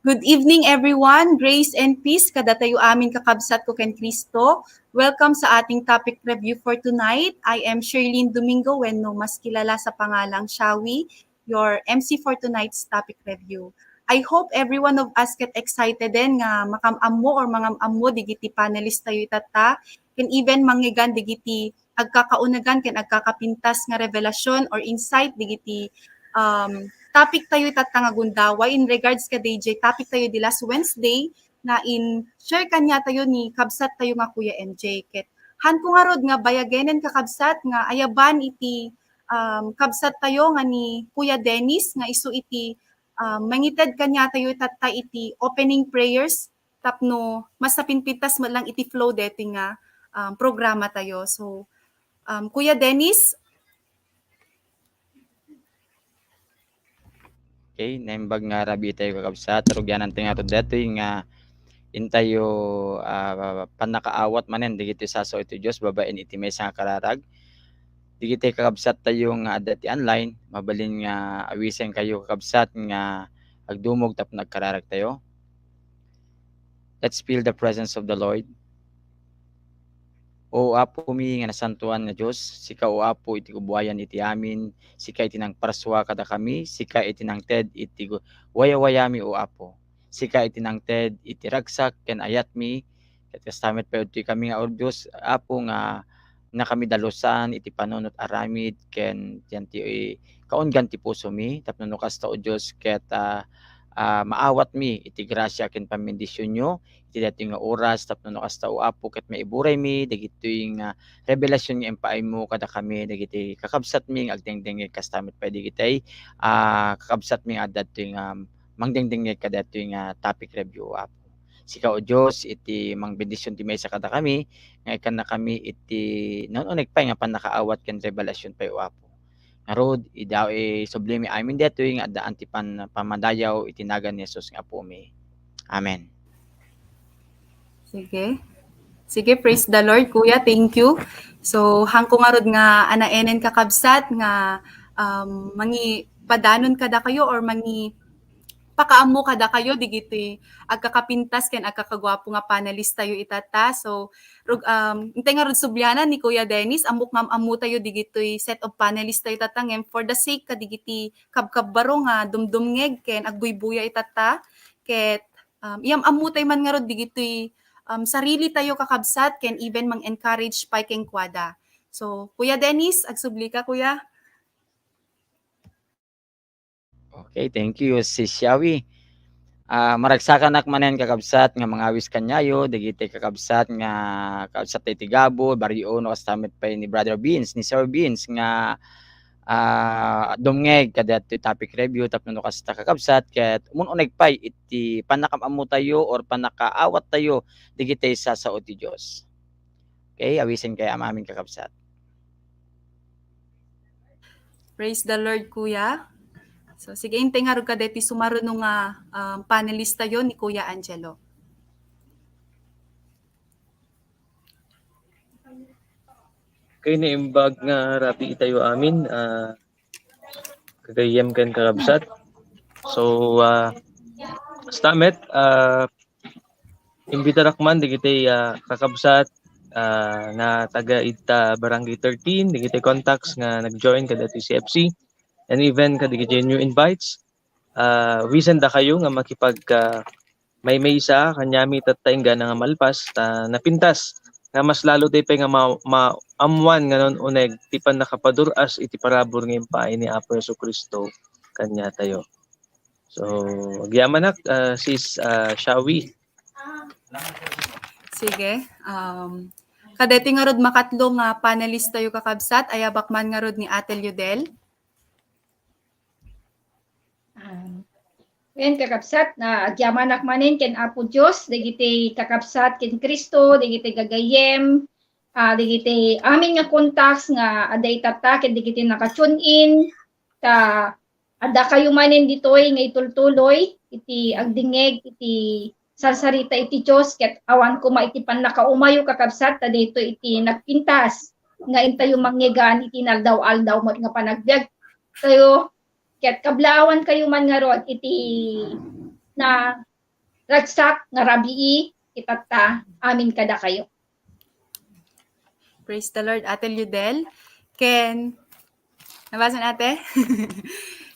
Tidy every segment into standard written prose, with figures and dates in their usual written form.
Good evening everyone, grace and peace kada tayo amin kakabsat ko ken Kristo. Welcome sa ating topic review for tonight. I am Shirlene Domingo, when no mas kilala sa pangalang Shawi, your MC for tonight's topic review. I hope every one of us get excited din nga makamammo or mga ammo digiti panelist tayo itata, ken even manggigan digiti agkakaunagan ken agkakapintas nga revelasyon or insight digiti topic tayo itatanga gundaway in regards ka DJ topic tayo di last Wednesday na in share kanya tayo ni kabsat tayo nga Kuya MJ ket han ko nga rod nga bayagenen ka kabsat nga ayaban iti kabsat tayo nga ni Kuya Dennis nga isu iti mangited kanya tayo itatta iti opening prayers tapno masapinpitas man lang iti flow deti nga programa tayo. So Kuya Dennis. Okay, naimbag nga rabi tayo kakabsat, rugyanan tayo nga to detoy nga intayo panakaawat manen digiti saso ito Dios babaen iti may nga kararag. Digiti kakabsat tayo nga dati online, mabalin nga awisen kayo kakabsat nga agdumog tap nagkararag tayo. Let's feel the presence of the Lord. O apo mi nga nasantuan nga Dios, sika o apo iti kubuayan iti amin, sika iti nang parswa kada kami, sika iti nang ted iti wayawayami o apo. Sika iti nang ted iti ragsak ken ayat mi, ket kastamet pa iti kami nga o Dios, apo nga na kami dalusan iti panunot aramid ken ti kaunggan ti puso mi tapno kasta o Dios ket maawat mi iti grasya ken pamindisyon nyo iti dating nga oras tapno kasta o apo ket maiburay mi dagitoy nga revelasyon nga empaay mo kada kami dagiti kakabsat mi nga agdengdeng kastamit pa digitay kakabsat mi nga datoy nga mangdengdeng kada toy nga topic review apo. Sika o Dios iti mangbendisyon ti maysa kada kami nga ikan na kami iti nonuneg pa nga panakaawat ken revelasyon pa o apo. Ngarod idaw sublime amin detoy nga addaan ti pamadayaw iti nagan ni Jesus nga apo mi. Amen. Sige. Sige, praise the Lord, Kuya. Thank you. So, hangko nga rod nga anaenen kakabsat nga mangi padanon kada kayo or mangi pakaammo kada kayo digiti agkakapintas ken agkakagwapo nga panelist tayo itata. So intay nga rod subyanan ni Kuya Dennis amok ammo tayo digiti set of panelist tayo tatangem for the sake kadigiti kabkabbaro nga dumdumngeg ken agbuybuya itata ket iyam ammo tayo man nga rod digiti sarili tayo kakabsat ken even mang encourage pa ken kwada. So Kuya Dennis agsubli ka Kuya. Okay, thank you si Shawi. Maragsakan nak manen kakabsat nga mga awis kanyayo, dagiti kakabsat nga kakabsat iti Gabo, Barrio no kastamit pa ni Brother Beans, ni Sir Beans nga dumngeg kada iti topic review tapno kasta kakabsat ket umununeg pay iti panakamamu tayo or panakaawat tayo digiti sa ti Dios. Okay, awisen kay aming kakabsat. Praise the Lord, Kuya. So, sige, hintay nga rin ka deti sumarunong nga panelista yon ni Kuya Angelo. Kay naimbag nga rapi itayo amin, kagayem ken kakabsat. So, stamet, imbitarakman digiti kakabsat nga taga ita Barangay 13, digiti contacts nga nag-join kada ti CFC. And even kadigiti new invites, wisan da kayo nga makipag may isa kanyami tatayng nga malpas napintas nga mas lalo tay nga maamuan nga non uneg ti pan nakapaduras iti parabor nga impaay ni Apo Jesucristo kanya tayo. So agyaman nak sis Shawi. Sige. Kadeti nga rod makatlo nga panelist tayo kakabsat, ayabakman nga rod ni Ate Liudel. Ken kakabsat na agyamanak manin ken Apo Dios dagiti kakabsat ken Kristo dagiti gagayem dagiti amin nga contacts nga aday tata ken dagiti naka-tune in ta ada kayo manin ditoy nga itultuloy iti agdingeg iti sarsarita iti Dios ket awan ko iti pannakaumayo kakabsat ta dito iti nagpintas nga intayo mangyegan iti nagdaw-aldaw mo nga panagbiag tayo ket kablawan kayo man nga rod iti na ragsak nga rabii itata amin kada kayo. Praise the Lord, Ate Liudel. Ken, nabasa ate?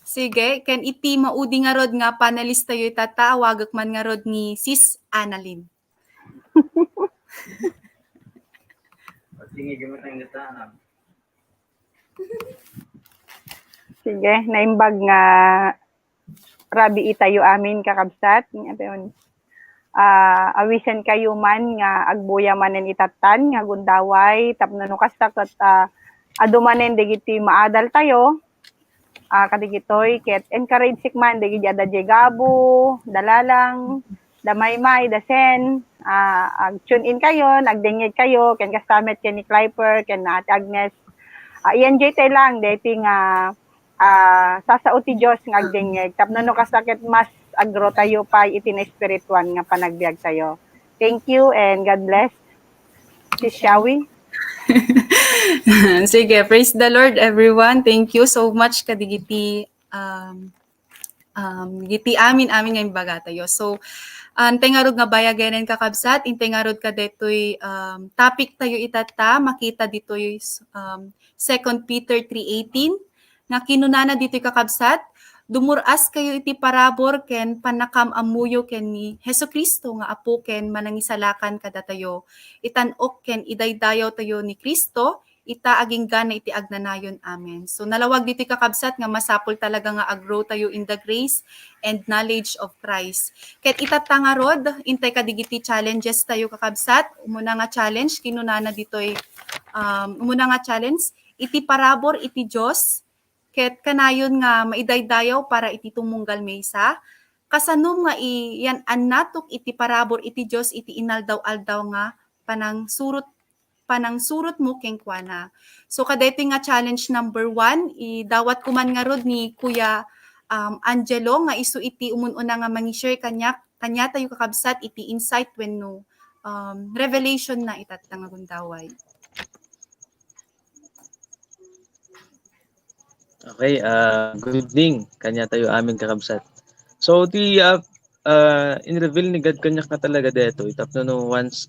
Sige, ken iti maudi nga rod nga panelist tayo itatawagak man nga rod ni Sis Annalyn. Sige, naimbag nga rabi itayo amin kakabsat. Awisan kayo man nga agbuya manen itatan nga gundaway tapno no kastak at adumanen digiti maadal tayo. Kadigitoy ket encourage man digiti ada jegabo, dalalang, damaymay, dasen, ag-tune in kayo, nagdingig kayo ken kastamet ken ni Cliper ken Ate Agnes. I-enjoy tayo lang deti nga sasao ti Dios nga agdingeg tapno no kasakit mas agro tayo pa iti na spiritual nga panagbiag tayo. Thank you and God bless. Si Shawi. Sige, praise the Lord everyone. Thank you so much kadigiti giti amin nga imbaga tayo. So antay nga rod nga bayaganen kakabsat, intay nga rod kadetoy topic tayo itata makita ditoy 2 Peter 3:18 nga kinunana ditoy kakabsat, dumuras kayo iti parabor ken panakam amuyo ken ni Hesukristo nga apo ken manangisalakan kada tayo. Itan-ok ken idaydayaw tayo ni Kristo, ita aging gana iti agnanayon. Amen. So nalawag dito kakabsat nga masapol talaga nga aggrow tayo in the grace and knowledge of Christ. Ket itata nga rod, intay kadigiti challenges tayo kakabsat. Umuna nga challenge kinunana ditoy umuna nga challenge iti parabor iti Dios ket kanayon nga maidaydayaw para iti tumunggal maysa. Kasanom nga yan annatok iti parabor iti Dios iti inaldaw-aldaw nga panangsurot mo kenkwana. So kadaytoy nga challenge number 1, idawat ko man nga rod ni Kuya Angelo nga isu iti umununa nga mangi-share kanya tayo kakabsat iti insight when no revelation na itatta nga gundaway. Okay, good evening. Kanya tayo amin kakabsat. So, in-reveal ni God kanya ka talaga dito. Tapno no once,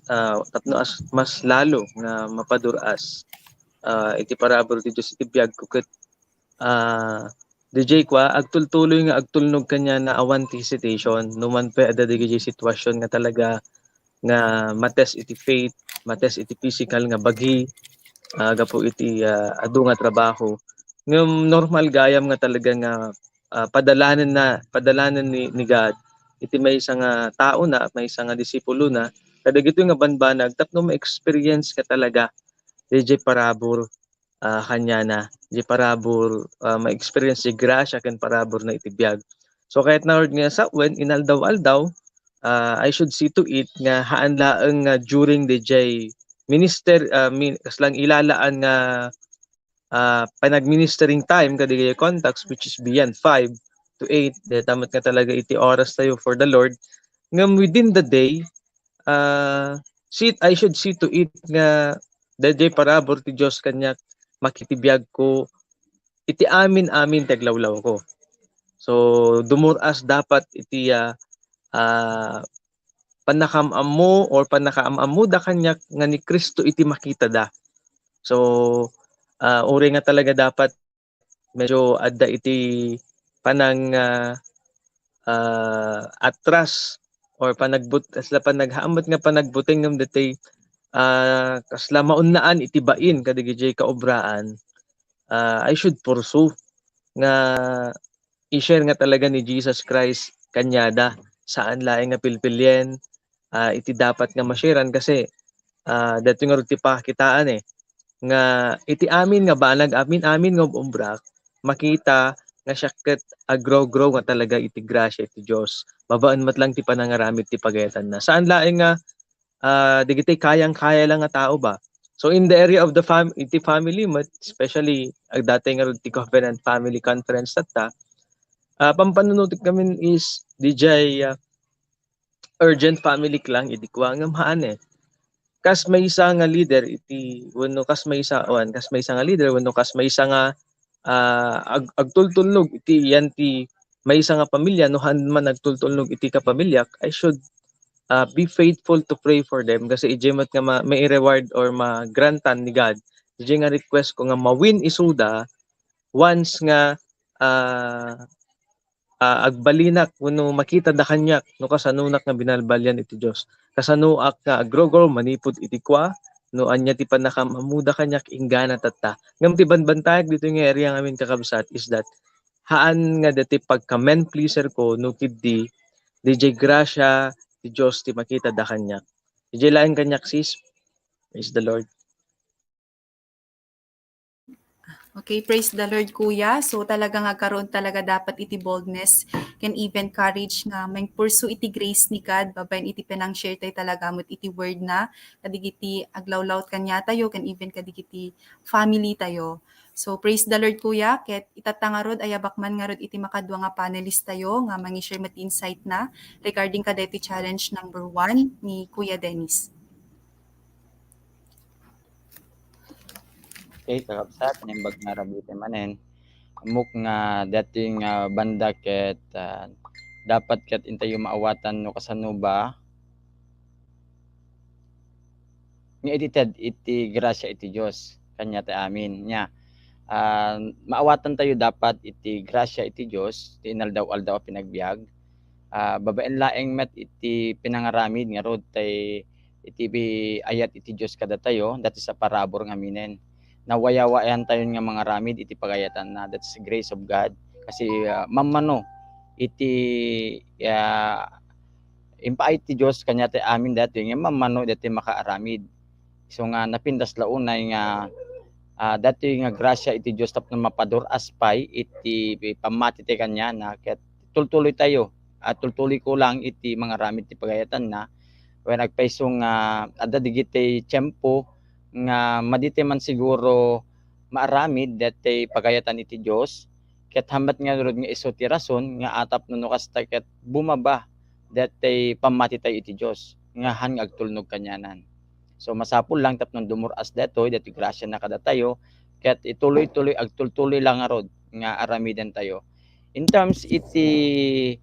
tapno as mas lalo na mapaduras. Iti parabol ti Diyos iti biyag ko ket DJ kwa, agtultuloy nga agtulnog kanya na awan ti hesitation. Numan pa ada di sitwasyon nga talaga nga mates iti faith, mates iti physical nga bagi, gapo iti adu nga trabaho. Ngam normal gayam nga talaga nga padalanan ni God iti may isang tao na may isang disipulo na kadagito nga banbanag tapno ma-experience ka talaga DJ parabor kanya na di parabor ma-experience di grasya ken parabor na itibiyag. So kahit na nga sa when inaldaw-aldaw I should see to it nga haan laeng during DJ minister kaslang ilalaan nga panag-ministering time kadigay contacts which is beyond 5 to 8 tamat nga talaga iti oras tayo for the Lord ngam within the day I should see to it nga dadya parabor ti Dios kanya makitibiyag ko iti amin taglawlaw ko. So dumuras dapat iti panakam-am mo or panakaam-am mo da kanya nga ni Kristo iti makita da. So uri nga talaga dapat medyo adda iti panang atras or panaghaamot nga panagbuting ng detay kasla maunaan iti bain kadigijay kaobraan I should pursue nga i-share nga talaga ni Jesus Christ kanyada saan laeng nga pilpilyen iti dapat nga masharean kasi dato nga ti pakitaan nga iti amin nga banag amin nga umbrak makita nga siya ket agrow-grow nga talaga iti grasya iti Dios. Babaan mat lang ti panangaramid ti pagayatan na. Saan laeng nga digiti kayang-kaya lang nga tao ba? So in the area of the iti family mo, especially dati nga ti Covenant Family Conference ta, pampanunutik kami is DJ urgent family lang iti kwa nga maan kas may isa nga leader iti wenno kas may isa nga leader wenno kas may isa nga agtultulnog iti yan ti may isa nga pamilya no han man nagtultulnog iti kapamilya I should be faithful to pray for them kasi ijemat nga may reward or ma-grantan ni God. Ije nga request ko nga ma-win isuda once nga agbalinak wenno makita da kanyak no kasanunak nga binalbalyan iti Dios. Kasanuak nga agrogol manipud iti kwa no anya ti panakamamuda kanyak inggana tatta. Ngam ti banbantayag dito nga area ngamin kakabsat is that haan nga dati pagka men pleaser ko no kiddi DJ Gracia ti Dios ti makita da kanyak. DJ lain kanyak sis. Praise the Lord. Okay, praise the Lord, Kuya. So talaga nga karon talaga dapat iti boldness can even courage nga may pursue iti grace ni God babayin iti penang share tayo talaga mo iti word na kadigiti aglawlawt kanya tayo can even kadigiti family tayo. So praise the Lord, Kuya. Ket itatangarod ayabakman nga rod iti makadwa nga panelist tayo nga mangi-share mat insight na regarding kadeti challenge number 1 ni Kuya Dennis. Okay, kakabsat, nimbag nga rabiti manen. Amok nga dating banda ket dapat ket intayo maawatan no kasano ba nga iti grasya iti Dios kanya ta amin nya. Maawatan tayo dapat iti grasya iti Dios ti inaldaw-aldaw pinagbiag. Babaen laeng met iti pinangaramid nga rod tay iti ayat iti Dios kada tayo dati sa parabor nga minen. Nawayawayan tayo nga mga ramid iti pagayatan na that's the grace of God kasi mamano iti impaay ti Dios kanya ti amin dati nga mamano dati makaaramid so nga napindas launay nga dati nga grasya iti Dios tapno mapadur aspay iti pamati ti kanya na ket tultuloy tayo at tultuloy ko lang iti mga ramid ti pagayatan na when nagpaisong adda digiti tiyempo nga madite man siguro maaramid dati pagayatan iti Dios ket hambat nga rod nga iso ti rason nga atap no kasta ket bumaba dati pamati tayo iti Dios nga han agtulnog kanyanan. So masapul lang tapno dumuras detoy dati grasya na kada tayo ket ituloy-tuloy agtultuloy lang nga rod nga aramiden tayo. In terms iti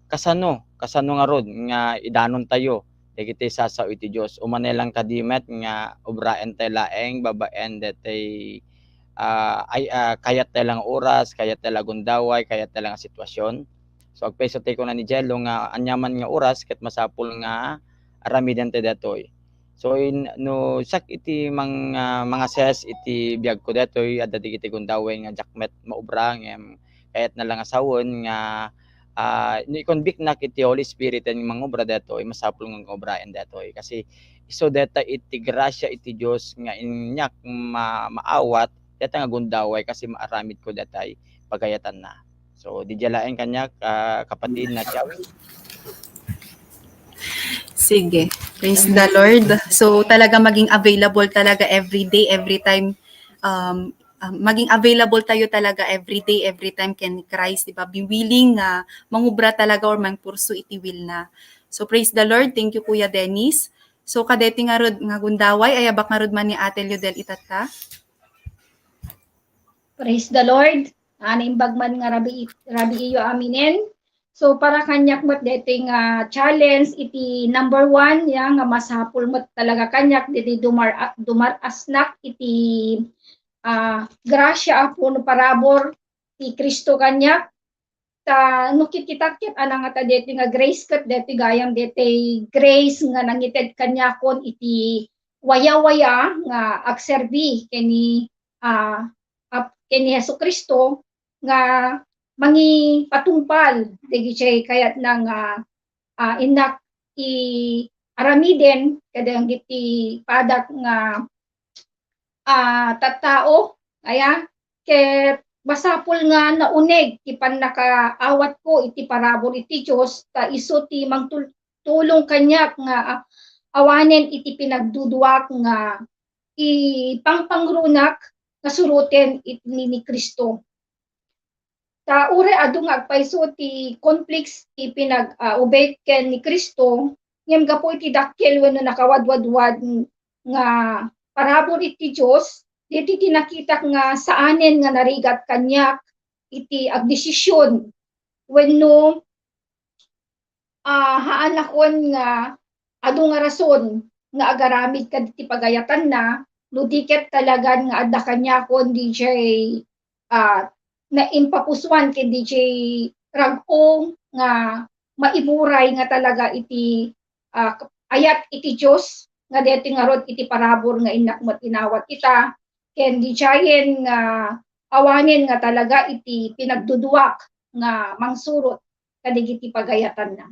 kasano nga rod nga idanon tayo dagiti sasaw iti Dios umane lang kadimet nga obraen tay laeng babaen detay kayat tay lang oras kayat tay lang gundaway kayat tay lang sitwasyon so agpeso tay ko na ni Jello nga anyaman nga oras ket masapul nga aramiden tay datoy so no sak iti mga ses iti biag ko datoy adda digiti gundaway nga jakmet maobra kayat na lang asawon nga ni-convict na kiti Holy Spirit ang mga obra detoy masapul ng obraen detoy kasi iso deta iti grasya iti Dios nga inyak maawat deta nga gundaway kasi maaramid ko detay pagayatan na so di jalaen kanya kapatid na siya. Sige, praise the Lord. So talaga maging available talaga every day, every time maging available tayo talaga every day, every time can Christ, di ba? Be willing na mangubra talaga or mangpursu iti will na. So praise the Lord. Thank you Kuya Dennis. So kadeti nga rod nga gundaway ayabak nga rod man ni Ate Liudel itata. Praise the Lord. Animbag man nga rabi iyo aminen. So para kanyak mat dating challenge iti number 1 ya nga masapul mat talaga kanyak diti dumar asnak iti grasya apo no parabor ti Kristo kanyak ta nukit kitakit anang ata deti nga grace kat deti gayam deti grace nga nangited kanyakon iti waya-waya nga agserbi kini kini Jesucristo nga mangi patungpal digi kayat nang inak aramiden kadang iti padak nga tattao aya ket basapol nga nauneg ti pannakaawat ko iti parabor iti Dios ta isu ti mangtulong kanyak nga awanen iti pinagduduak nga ipangpangrunak nga suruten iti ni Kristo. Ta ure adu nga agpaiso ti conflicts ti pinag-obey ken ni Kristo ngem gapu iti dakkel wenno nakawadwadwad nga parabor iti Dios iti tinakita nga saanen nga narigat kanyak iti agdesisyon wenno haan akon nga adu nga rason nga agaramid kad iti pagayatan na no diket talagan nga adda kanya kon DJ na impapuswan ken DJ rag-o nga maiburay nga talaga iti ayat iti Dios nga deti nga rod iti parabor nga inak mo tinawat kita ken dijayen nga awanen nga talaga iti pinagduduak nga mangsurot kadigiti pagayatan na.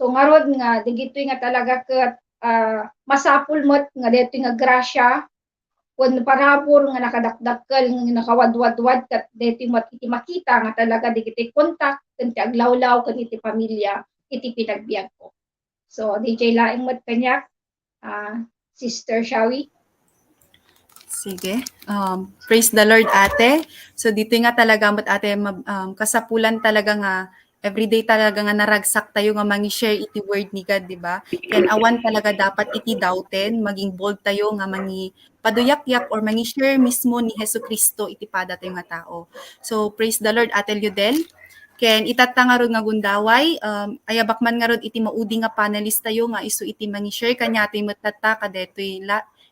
So nga rod nga digitoy nga talaga ket masapul met nga deti nga grasya kun parabor nga nakadakdakkel nga nakawadwadwad ket deti met iti makita nga talaga digiti kontak ken ti aglawlaw ken iti pamilya iti pinagbiag ko. So DJ laing met kanyak Sister Shawi. Sige. Praise the Lord, ate. So dito nga talaga mat ate kasapulan talaga nga everyday talaga nga naragsak tayo nga mangi-share iti word ni God, di ba? Ken awan talaga dapat iti dauten, maging bold tayo nga mangi paduyak-yak or mangi-share mismo ni Jesucristo iti pada tayo nga tao. So praise the Lord, ate Liudel. Ken itatta nga rod nga gundaway, ayabak man nga rod iti maudi nga panelist tayo nga isu iti mangi-share kanya ati matatta kadetoy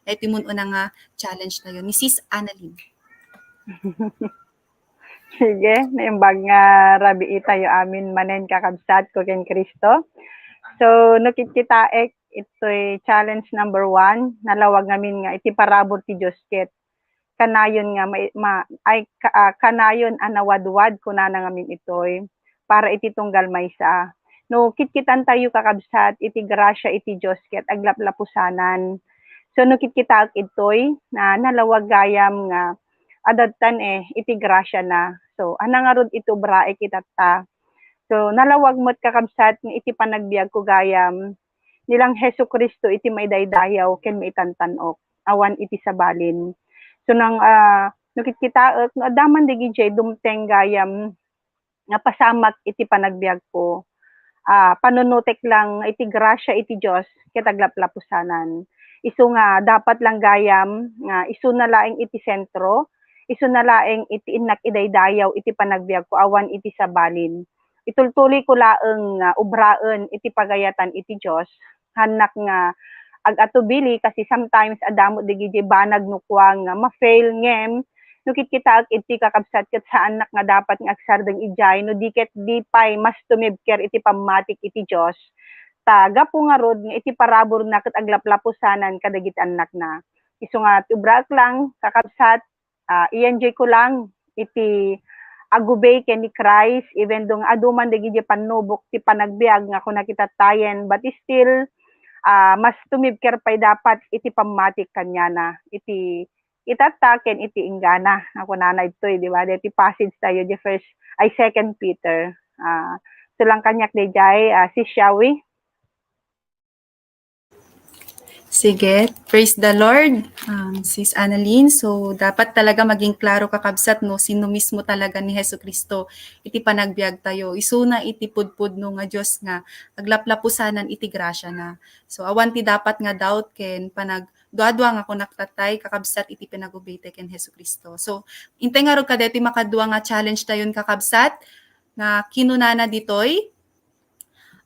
iti mun una nga challenge tayo ni Sis Annalyn. Sige, naimbag nga rabi tayo amin manen kakabsat ko ken Kristo. So nakikitaek ito'y challenge number 1, nalawag ngamin nga iti parabor ti Dios ket kanayon nga kanayon anawadwad kunana ngamin itoy para iti tunggal maysa. No kitkitan tayo kakabsat iti grasya iti Dios ket aglaplapusanan. So no kitkitaak itoy na nalawag gayam nga adadtan iti grasya na. So ana nga rod ito brae kitatta. So nalawag mo't kakabsat nga iti panagbiag ko gayam nilang Jesucristo iti maidaydayaw ken maitantanok awan iti sabalin. So nang nakikitaak no adaman digiti dumteng gayam nga pasamak iti panagbiag ko. Panunutek lang iti grasya iti Dios ket aglaplapusanan. Isu nga dapat lang gayam nga isu na laeng iti sentro, isu na laeng iti inak idaydayaw iti panagbiag ko awan iti sabalin. Itultuloy ko laeng ubraen iti pagayatan iti Dios hanak nga agatubili kasi sometimes adamo digiti banag nukwang nga ma-fail ngem no kitkitaak iti kakabsat ket saan nga dapat nga agsardeng ijay no diket di pay mas tumibker iti pammatik iti Dios taga po nga rod nga iti parabor na ket aglaplapusanan kadagiti anak na. Isu nga tubrak lang kakabsat i-enjoy ko lang iti agubay ken ni Christ even dong aduman digiti panubok ti panagbiag nga kun nakitatayen but still mas tumibker pay dapat iti pammatik kanya na iti itataken iti inggana ako nanay itoy di ba iti passage tayo di second Peter so lang kanyak dayjay si Shawi. Sige, praise the Lord, Sis Annalyn. So, dapat talaga maging klaro kakabsat, no, sino mismo talaga ni Jesucristo iti panagbiag tayo. Isuna iti pudpud no nga Diyos nga, aglaplapusanan iti grasya na. So, awan ti dapat nga doubt ken duadwa nga kung naktatay, kakabsat iti pinagubite ken Jesucristo. So, intay nga ro kadeti makadua nga challenge tayon kakabsat, nga kinunana ditoy,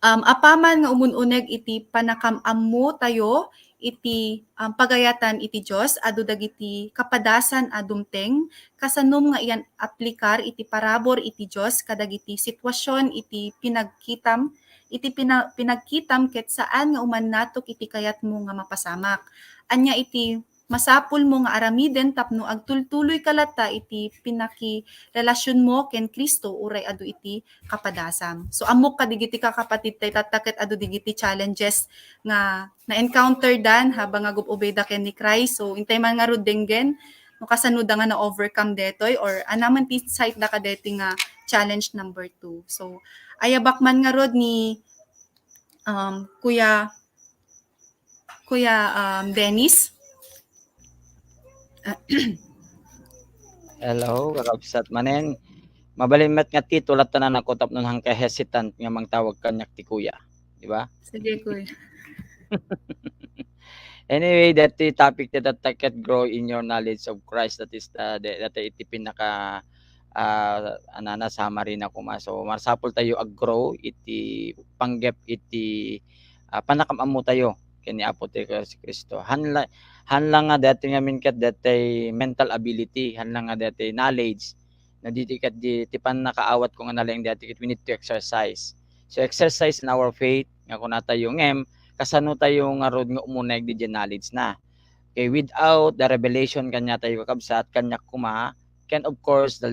apaman nga umununeg iti panakam-ammo tayo, iti pagayatan iti Dios adu dagiti kapadasan adumteng kasanum nga iyan aplikar iti parabor iti Dios kadagiti sitwasyon iti pinagkitam pinagkitam ket saan nga uman natok iti kayat mo nga mapasamak anya iti masapul mo nga aramiden tapno agtultuloy kalata iti pinaki relasyon mo ken Kristo uray adu iti kapadasam. So amok kadigiti ka kapatid tay tatakit adu digiti challenges nga na-encounter dan habang agubobeda ken ni Christ. So intay man nga rod denggen no kasanuda nga na-overcome detoy or anaman ti site da kadeti nga challenge number 2. So ayabak man nga rod ni Kuya Dennis. Hello, kakabsat manen. Mabalimat nga ti tulat tanan ako tapnon hangkay hesitant nga mangtawag kanyak ti kuya, di ba? Sige, Kuya. Anyway, that the topic that can grow in your knowledge of Christ, that is that iti pinaka anana summary na kuma. So marsapol tayo ag-grow iti panggep iti panakamamu tayo kini Apo ti Kristo. Hanlang nga dati nga minkat dati mental ability, hanlang nga dati knowledge na diti kat di pan nakaawat ko nga nalang dati we need to exercise. So exercise in our faith nga kun tayo ngem kasano tayo nga rod nga umuneg di knowledge na. Okay, without the revelation kanya tayo kakabsat kanya kuma can of course the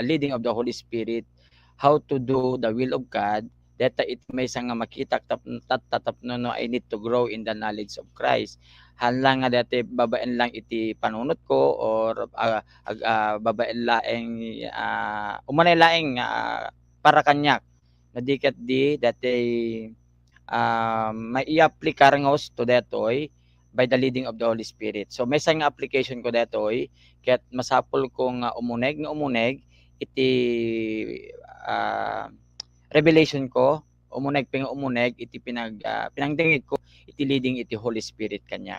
leading of the Holy Spirit how to do the will of God that it may nga makita tatapno no I need to grow in the knowledge of Christ. Hanlang nga dati babaen lang iti panunot ko or babaen laeng umanay laeng para kanyak na dikat di dati may i-applikar ngos to detoy by the leading of the Holy Spirit. So may isang application ko detoy ket masapol kong umuneg iti revelation ko umuneg iti pinangdingig ko iti leading iti Holy Spirit kanya.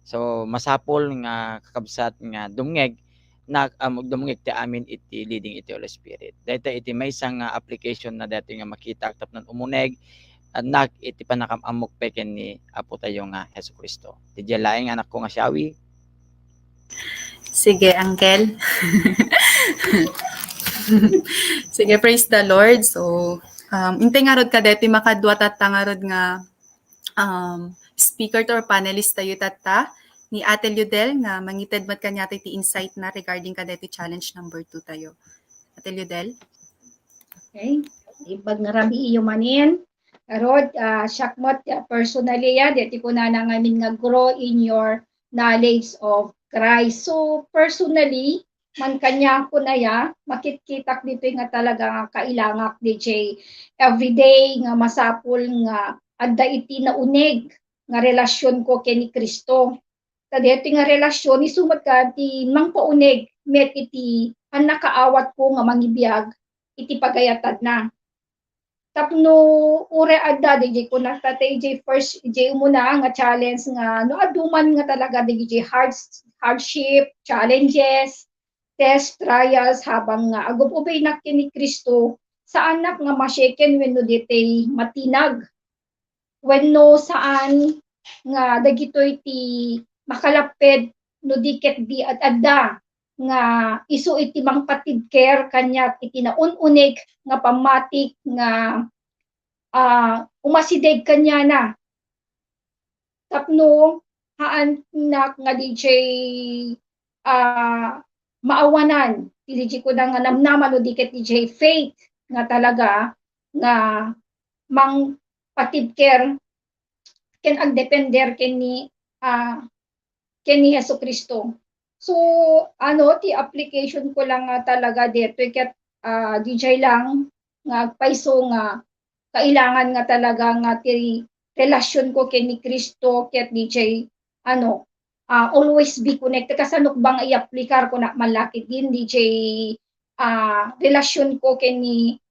So masapol nga kakabsat nga dumngeg na dumngeg ti amin iti leading iti Holy Spirit. Dayta iti may isang application na dati nga makita tapnon umuneg anak iti panakamamok peken ni Apo tayo nga Jesucristo. Ti laing anak ko nga Shawi. Sige, Uncle. Sige, praise the Lord. So, intay nga rod kadeti makadwa tatta nga rod nga speaker to or panelist tayo tatta ni Ate Ludel nga mangited mat kanya ti insight na regarding kadeti challenge number 2 tayo. Ate Ludel. Okay. Ibag nga rabi iyo manin. Rod, syakmot personally deti ko na ngamin nga grow in your knowledge of Christ. So personally, man kanya ko na makitkitak dito nga talaga kailangak DJ everyday nga masapul nga adda iti na uneg nga relasyon ko kay ni Kristo. Kadeti nga relasyon isumat ka ti mangpauneg met iti ang nakaawat ko nga mangibiyag iti pagayatad na. Tapno ure adda DJ ko na tatay J first J muna nga challenge nga no aduman nga talaga DJ hardship, challenges, test, trials habang nga agububay na kini Kristo sa anak nga mashaken wenno ditay matinag. Wenno saan nga dagitoy ti makalaped no diket di adda nga isu iti mangpatid care kanya iti naununeg nga pamatik nga umasideg kanya na. Tapno haan na nga DJ maawanan DJ ko na nga namnaman o diket DJ faith nga talaga nga mang patid care ken agdepender ken ni Jesucristo. So ti application ko lang talaga dito ket DJ lang nga paiso nga kailangan nga talaga nga ti relasyon ko ken ni Kristo ket DJ always be connected kasanok bang i-applikar ko na malakit din DJ relasyon ko ken ni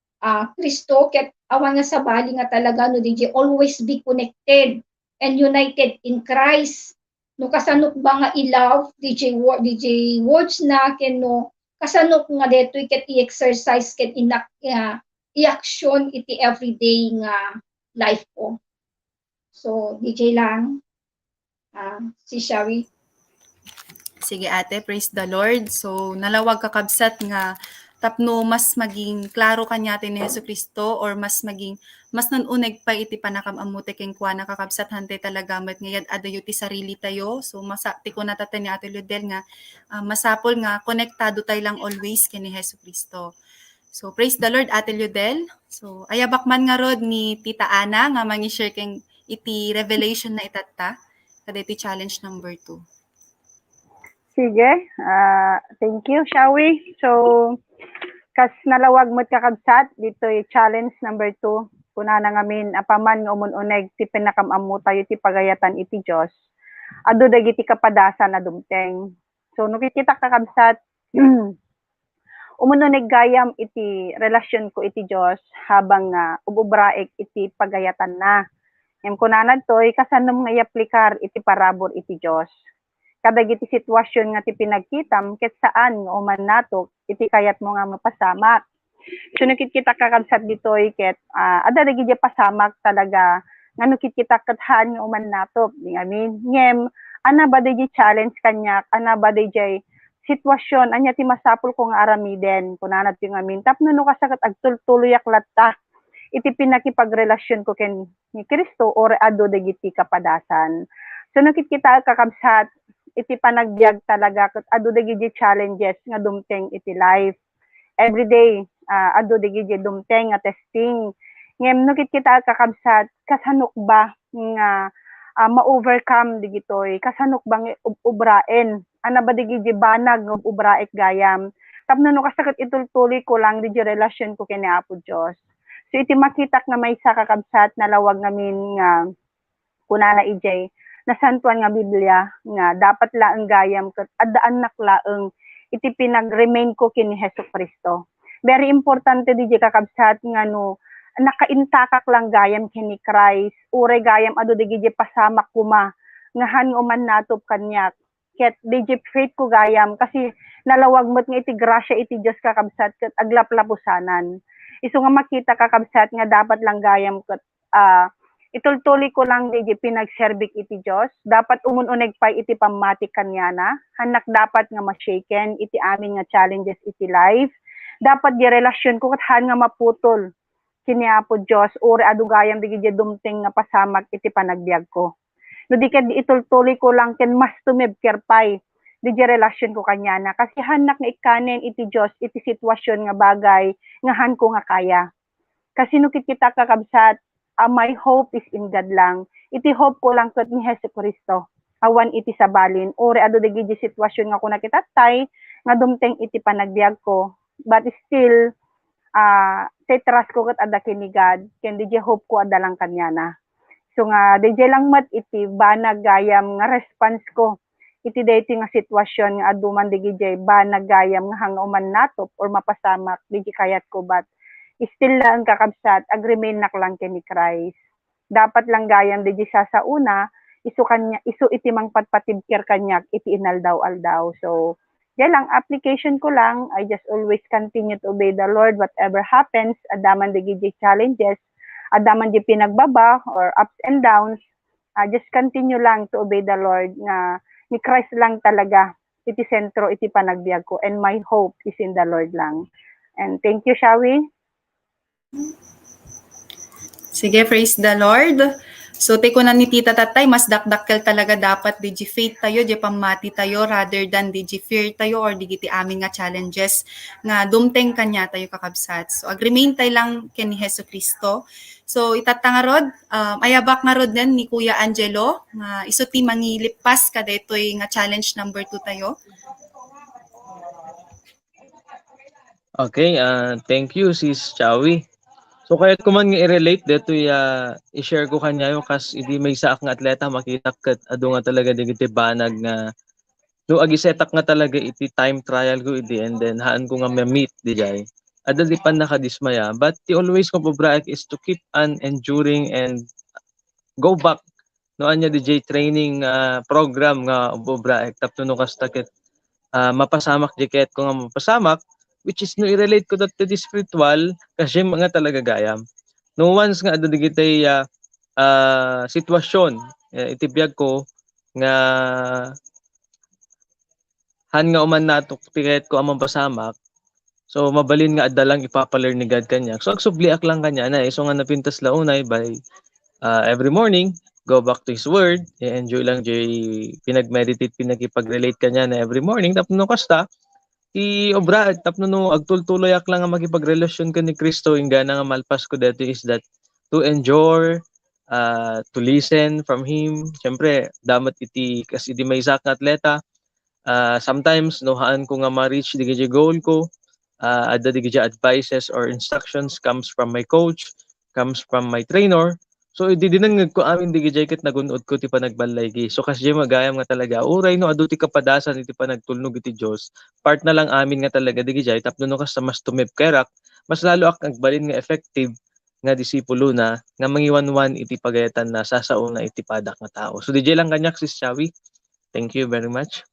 Kristo ket awan nga sabali nga talaga no DJ always be connected and united in Christ. No kasanok ba nga i-love DJ words na ken no kasanok nga detoy ket i-exercise ket i-action iti everyday nga life ko. So DJ lang si Shawi. Sige ate, praise the Lord. So nalawag kakabsat nga tapno mas maging klaro kanyate ni Jesucristo or mas nanuneg pa iti panakam amute ken kuana kakabsat hante talaga met ngayad adayo ti sarili tayo. So ti ko natatan ni Ate Ludel nga masapol nga konektado tayo lang always ken ni Jesucristo. So praise the Lord Ate Ludel. So ayabak man nga rod ni Tita Ana nga mangi-share ken iti revelation na itatta kada iti challenge number 2. Sige, thank you, Shawi. So, kas nalawag mo't kakabsat, dito yung challenge number 2. Kuna na ngamin, apaman nga umununeg, ti pinakamamu tayo ti pagayatan iti Diyos. Ado dagiti kapadasa na dumteng. So, nukikita kakabsat, umununeg gayam iti relasyon ko iti Diyos habang ububraek iti pagayatan na. Yung kunanad to'y kasanam nga i-aplikar iti parabor iti Diyos. Kadagiti sitwasyon nga ti pinagkitam ket saan nga uman nato iti kayat mo nga mapasamak. So nakikita kakabsat ditoy ket ada dagiti pasamak talaga nga nakikita kathan nga uman nato. I mean, ngem ana ba di challenge kanyak, ana ba di sitwasyon anya ti masapul ko nga aramiden kunanat yung amin tapno no kasakat agtultuloyak latta iti pinakipagrelasyon ko ken ni Kristo or ado dagiti kapadasan. So nakikita kakabsat iti panagbiag talaga ket adu dagiti challenges nga dumteng iti life every day adu dagiti dumteng nga testing ngem no kita kakabsat kasanok ba nga ma-overcome digitoy kasanok bang ubraen ana ba dagiti banag nga ubraek gayam tapno no kasakit itultuloy ko lang di relasyon ko ken Apo Dios. So iti makitak nga may sa kakabsat na lawag ngamin nga kunana ijay nasantuan nga Biblia nga dapat laeng gayam ket addaan naklaeng iti pinag-remain ko ken ni Jesucristo. Very importante di kakabsat nga no nakaintakak lang gayam ken ni Christ. Ure gayam adu digiti pasamak kuma nga han uman natop kanyak. Ket di faith ko gayam kasi nalawag met nga iti grasya iti Dios kakabsat ket aglaplapusanan. Isu nga makita kakabsat nga dapat lang gayam ket itultuloy ko lang di pinagserbik iti Diyos. Dapat umununeg pa iti pamati kanyana. Hanak dapat nga ma-shaken iti amin nga challenges iti life. Dapat di relasyon ko kathan nga maputol. Kini Apo Diyos, uri adugayam di dumting nga pasamak iti panagbiag ko. No di kad itultuloy ko lang ken mas tumibkerpay di relasyon ko kanyana. Kasi hanak nga ikanen iti Diyos iti sitwasyon nga bagay nga han ko nga kaya. Kasi no kita kakabsat, my hope is in God lang. Iti hope ko lang ket ni Jesucristo. Awan iti sabalin. Ore ado dagiti sitwasyon nga kuna kitatay nga dumteng iti panagbiag ko. But still say trust ko ket ada kini God. Ken di hope ko ada lang kanyana. So nga di lang mat iti banag gayam nga response ko. Iti dayto nga sitwasyon nga adu man digiti banag gayam nga hanga uman natop or mapasamak di kayat ko but still lang kakabsat, agremain nak lang ken ni Christ. Dapat lang gayam di sa una, isu iti mang patpatibker kanyak, iti inaldaw-aldaw. So, yan lang, application ko lang, I just always continue to obey the Lord, whatever happens, adaman di challenges, adaman di pinagbaba, or ups and downs, just continue lang to obey the Lord, na ni Christ lang talaga, iti sentro, iti panagbiag ko, and my hope is in the Lord lang. And thank you, Shawi. Sige, praise the Lord. So, take ko na ni Tita Tatay, mas dakdakkel talaga dapat di faith tayo, di pamati tayo, rather than di fear tayo or di giti amin nga challenges nga dumteng kanya tayo kakabsat. So, agremain tayo lang ken ni Jesucristo. So, itatanga rod, ayabak nga rod din ni Kuya Angelo, nga iso ti mangilipas kada ito'y nga challenge number 2 tayo. Okay, thank you sis Chawi. So kahit ko man nga i-relate dito i-share ko kanya yung kas idi may saak nga atleta makita ket adu nga talaga digiti banag nga no agisetak nga talaga iti time trial ko idi and then haan ko nga ma-meet di jay. Adal di pan nakadismaya but the always ko pobraek is to keep on enduring and go back no anya DJ training program nga pobraek tapno no kasta ket mapasamak diket ko nga mapasamak which is no i-relate ko to the spiritual kasi mga talaga gayam. No once nga ado digitay sitwasyon itibiyag ko nga han nga uman natok tiket ko amang pasamak, So mabalin nga adda lang ipapalearn ni God kanya. So agsubliak lang kanya na so nga napintas launay by every morning go back to his word, enjoy lang jay pinag-meditate pinagipag-relate kanya na every morning tapno kasta obra tapno no agtultuloyak lang nga makipagrelasyon ka ni Kristo ingga na nga malpas ko dito is that to endure to listen from him. Siyempre damat iti kasi di may isa ka atleta sometimes nohaan ko nga ma-reach di goal ko adda di advices or instructions comes from my coach, comes from my trainer. So di dinangag ko amin di ket nagunod ko ti panagbalay gi. So kasi magayam nga talaga uray no adu ti kapadasan iti panagtulnog iti Dios. Part na lang amin nga talaga di tapno no kas mas tumip kerak mas lalo ak nagbalin nga effective nga disipulo na nga mangiwanwan iti pagayatan na sasauna iti padak nga tao. So DJ lang kanyak sis Chawi. Thank you very much.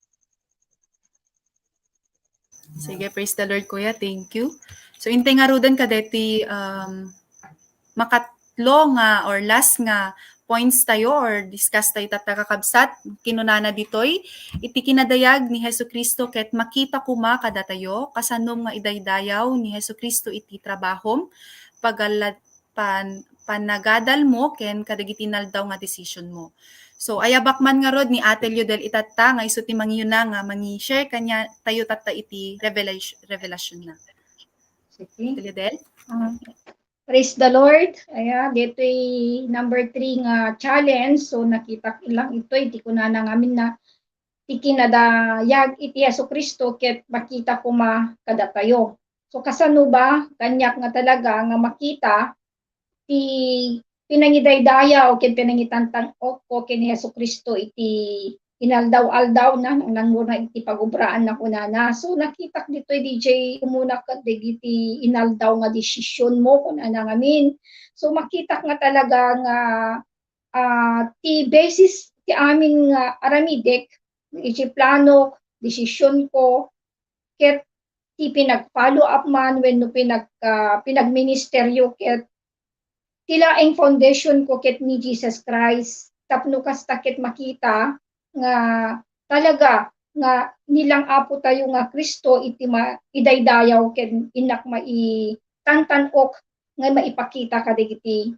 Sige, praise the Lord, Kuya. Thank you. So, intay nga rudan kadeti makatlo nga or last nga points tayo or discuss tayo tatakakabsat kinunana ditoy iti kinadayag ni Hesu Kristo ket makita kuma kada tayo kasanom nga idaydayaw ni Hesu Kristo iti trabahom pagalad panagadal mo ken kadagiti naldaw nga decision mo. So ayabak man nga rod ni Ate Liodel itatta nga iso ti mangyuna nga mangi-share kanya tayo tatta iti revelation na. Sige. Ate Liodel? Praise the Lord. Dito'y number 3 nga challenge. So nakita ko lang ito, iti ko na ngamin na ikinadayag iti Yesu Kristo ket makita ko kada tayo. So kasano ba kanyak nga talaga nga makita ti pinangidaydayaw ken pinangitantan ko ken Yesu Kristo iti inaldaw-aldaw na nanguna iti pagubraan na kunana. So nakita dito DJ umuna ka digiti inaldaw nga desisyon mo kunana ngamin. So makita nga talaga nga ti basis ti amin nga aramidek iti plano desisyon ko ket ti pinag-follow up man when no pinagministeryo ket tilaeng foundation ko ket ni Jesus Christ tapno kasta ket makita nga talaga nga nilang apo tayo nga Kristo iti idaydayaw ken inak tantanok nga maipakita kadagiti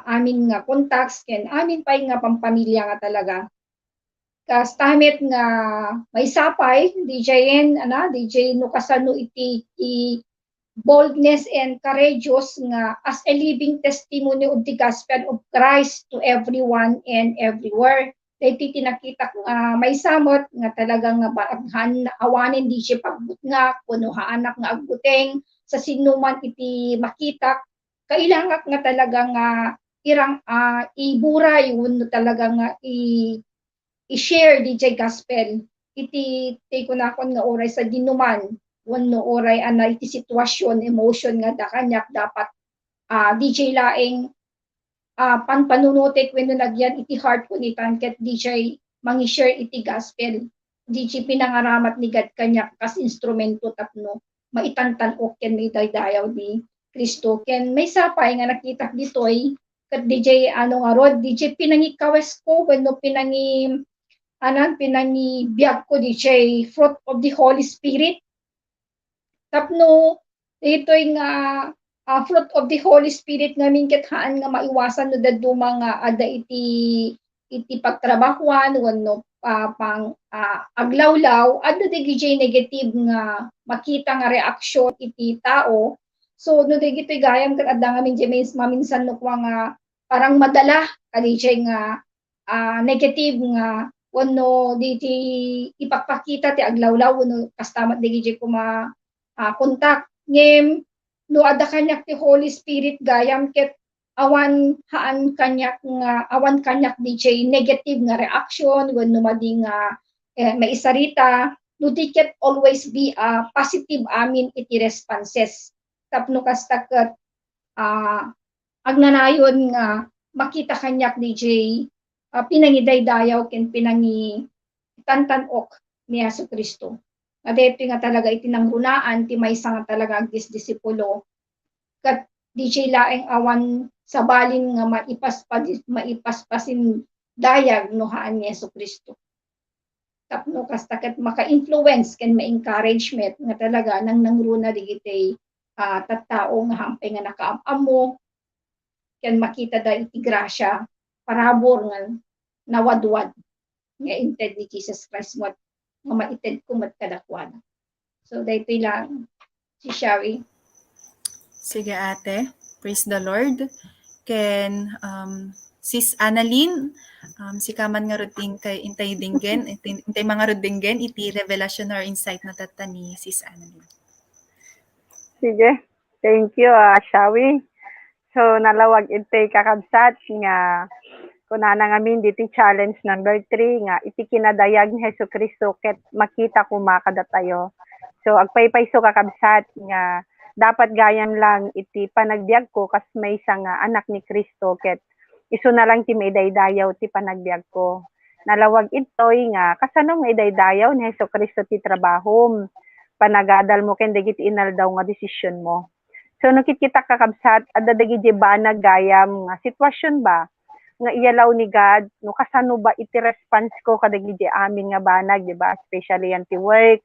amin nga contacts ken amin pay nga pampamilya nga talaga kas tamet nga may sapay DJ no kasano iti boldness and courageous nga as a living testimony of the gospel of Christ to everyone and everywhere. Iti tinakita may samot nga talagang nga baaghan awanin di siya pagbut nga kuno anak nga agbuteng sa sinuman iti makita kailangan nga talaga nga irang iburay wenno talaga nga i-share di gospel iti kunakon nga oray sa dinuman wenno oray iti sitwasyon emotion nga kanyak dapat DJ laeng panpanunutik wenno nagyan iti heart ko ni ket DJ mangi-share iti gospel DJ pinangaramat ni God kanyak kas instrumento tapno maitantan-ok ken idaydayaw di Kristo ken may sapay nga nakita ditoy ket DJ nga rod DJ pinangikawes ko wenno pinangibiyag ko DJ fruit of the Holy Spirit tapno ito'y nga fruit of the Holy Spirit ngamin ket haan nga maiwasan no dadto mga ada iti pagtrabahuan wenno pang aglawlaw adda digiti negative nga makita nga reaksyon iti tao so no digiti gayam ket adda ngamin maminsan no nga parang madala kadijay nga negative nga wenno diti ipakpakita ti aglawlaw wenno kastamat digiti kuma kontak ngem no adda kanyak ti Holy Spirit gayam ket awan kanyak DJ negative nga reaction wenno madi nga maisarita no di ket always be positive amin iti responses tapno kasta ket agnanayon nga makita kanyak DJ pinangidaydayaw ken tantanok ni Yesu Kristo. Adeto nga talaga itinangrunaan ti maysa nga talaga agis disipulo kat DJ laeng awan sa balin nga maipaspasin dayag no haan ni Yesu Kristo. tapno kasta ket maka-influence ken ma-encouragement nga talaga nang nangruna digiti tattao nga hampay nga nakaam mo ken makita da iti grasya parabor nga nawadwad nga inted ni Jesus Christ mo nga maited ko mat kadakwan. So daytoy lang si Shawi. Sige ate, praise the Lord. Ken Sis Annalyn, si kaman nga ruting kay intay dinggen, intay mga rudinggen iti revelation or insight na tata ni Sis Annalyn. Sige. Thank you, Shawi. So, nalawag intay kakabsat nga kunana ngamin diti challenge number 3 nga iti kinadayag ni Hesus Kristo ket makita kumakada tayo. So, agpaypayso kakabsat nga dapat gayam lang iti panagbiag ko kas may isang anak ni Kristo ket iso na lang ti maidaydayaw ti panagbiag ko. Nalawag itoy nga kasano nga idaydayaw ni Hesus Kristo ti trabahom panagadal mo ken dagiti inaldaw nga desisyon mo. So nakikita kakabsat adda dagiti banag gayam nga sitwasyon ba nga iyalaw ni God no kasano ba iti response ko kadagiti amin nga banag, di ba? Especially yan ti work,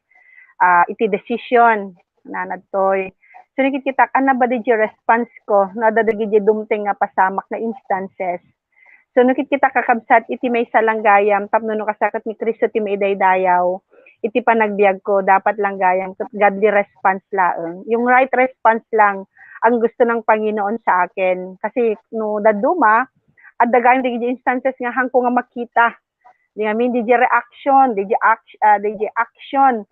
iti decision na nadtoy. So nakikita ana ba di response ko no adda dagiti dumteng nga pasamak na instances. So nakikita kakabsat iti may salang gayam tapno no kasakit ni Kristo ti maidaydayaw iti panagbiag ko dapat lang gayam godly response laeng. Yung right response lang ang gusto ng Panginoon sa akin kasi no daduma at dagayam di instances nga hangko nga makita di amin di reaction di action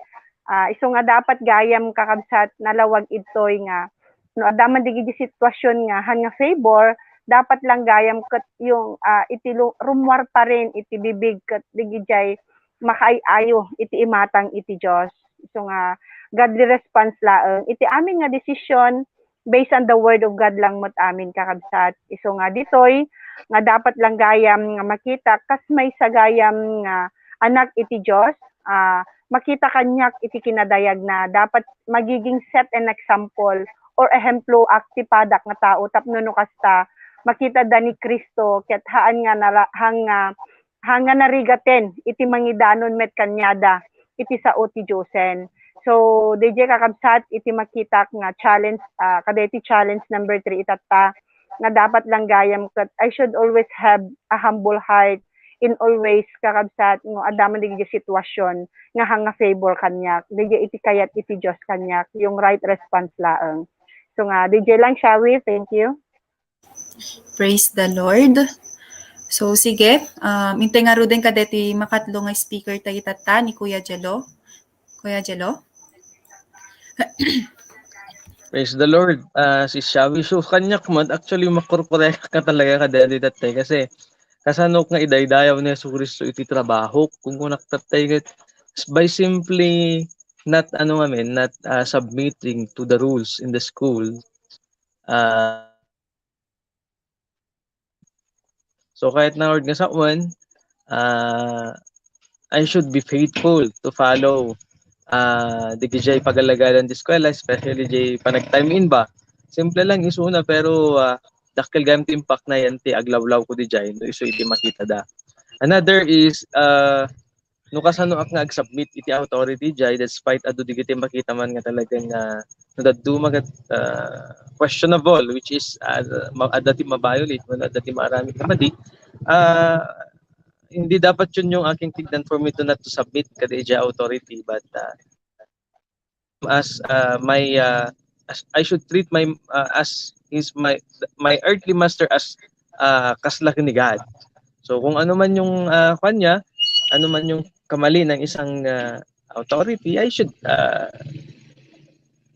iso nga dapat gayam kakabsat nalawag itoy nga no adaman di sitwasyon nga han nga favor dapat lang gayam ket yung iti rumwar pa rin iti bibig ket digijay makaayo iti imatang iti Dios. So nga godly response laeng iti amin nga decision based on the word of God lang mat amin kakabsat. Iso nga ditoy nga dapat lang gayam nga makita kas may sagayam nga anak iti Dios makita kanyak iti kinadayag na dapat magiging set an example or ehemplo akti padak nga tao tapno no kasta makita da ni Kristo ket haan nga hanga narigaten iti mangidanon met kanyada iti sao ti Diyosen. So DJ kakabsat iti makita nga challenge kada iti challenge number 3 itata nga dapat lang gayam ket I should always have a humble heart in always kakabsat ngo adaman digiti sitwasyon nga hanga favor kanyak DJ iti kayat iti Dios kanyak yung right response laeng. So nga DJ lang Shawi, thank you. Praise the Lord. So sige, intay nga ruden kadeti makatlo nga speaker tayo tata ni Kuya Jelo. Kuya Jelo? Praise the Lord. Si Shawi, so kanyak man, actually makorporek ka talaga kadali datay kasi kasanok nga idaydayaw ni Hesus Kristo iti trabaho kung kunaktatay by simply not submitting to the rules in the school. So kahit na Lord nga sa I should be faithful to follow di jay pagalagalan di eskwela, especially jay panag-time in ba. Simple lang isuna pero dakkel gayam ti impact na yan ti aglawlaw ko di jay no iso iti makita da. Another is no kasano ak nga ag-submit iti authority jay despite adu digiti makita man nga talagang nadaddu magat questionable which is adati mabiolate when adati marami kamadi hindi dapat yun yung aking tignan for me to not to submit kada iti authority but as I should treat my as is my earthly master as kaslak ni God. So kung ano man yung kanya, ano man yung kamali ng isang authority, I should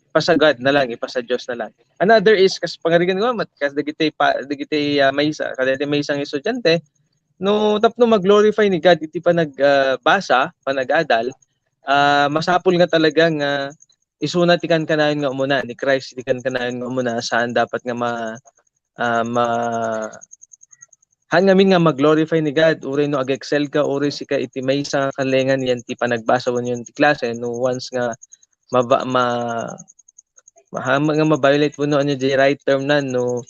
ipasa God na lang, ipasa Diyos na lang. Another is kas pangarigan ko kas dagiti maysa kadati may isang estudyante no tapno mag-glorify ni God iti panagbasa, panag-adal, masapol nga talagang isuna ti kanayon nga umuna ni Christ ti kanayon nga umuna saan dapat nga hangamin nga mag-glorify ni God uri no ag-excel ka uri sika iti maysa kalengan yan ti panagbasa wen yon ti klase no once nga ma-violate mo no ano di right term na no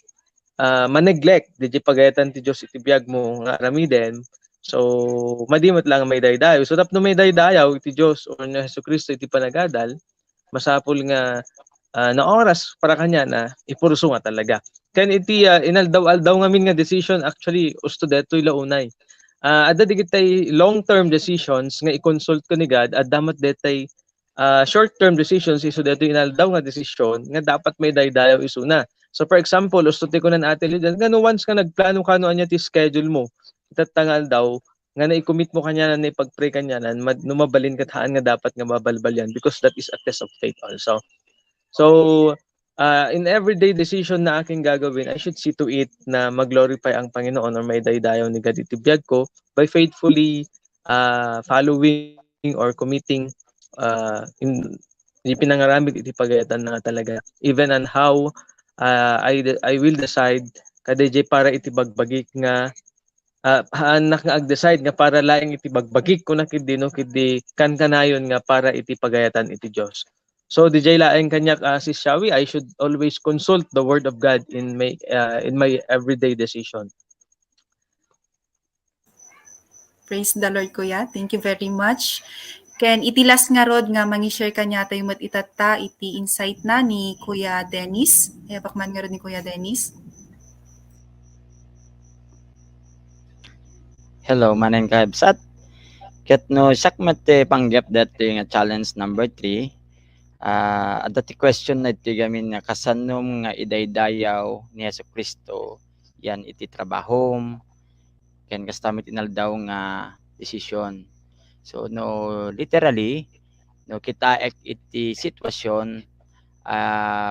ma-neglect di pagayatan ti Dios iti biag mo nga aramiden So madimot lang may daydayo. So tapno may daydayaw iti Dios or na Jesucristo iti panagadal, masapul nga na oras para kanya na ipurso nga talaga. Ken iti inaldaw-aldaw ngamin nga decision actually usto detoy launay. Adda digitay long-term decisions nga i-consult ko ni God at damat detay short-term decisions iso detoy inaldaw nga desisyon nga dapat may daydayaw isuna. So for example, usto ti ko nan ate Lidia, ngano once ka nagplano kano anya ti schedule mo, itatangal daw nga na-commit mo kanya na ipag-pray kanya na numabalin kat haan nga dapat nga mabalbal yan because that is a test of faith also. So, in everyday decision na aking gagawin, I should see to it na mag-glorify ang Panginoon or may daydayaw ni God iti biyag ko by faithfully following or committing in pinangaramid iti pagayatan na talaga. Even on how I will decide kadayjay para iti bagbagik nga haanak nga ag-decide nga para laing iti bagbagik ko na kidi no kidi kankanayon nga para iti pagayatan iti Dios. So DJ laeng kanyak si Shawi, I should always consult the word of God in my everyday decision. Praise the Lord, Kuya. Thank you very much. Ken itilas nga rod nga mangi-share kanya tayo mat itata iti insight na ni Kuya Dennis. Bakman nga rod ni Kuya Dennis. Hello, manen kabsat. Ket no sakmat panggap dati nga challenge number 3. Dati question na iti gamin nga kasanom nga idaydayaw ni Jesucristo yan iti trabahom ken kastamit inaldaw nga desisyon. So no literally no kita iti sitwasyon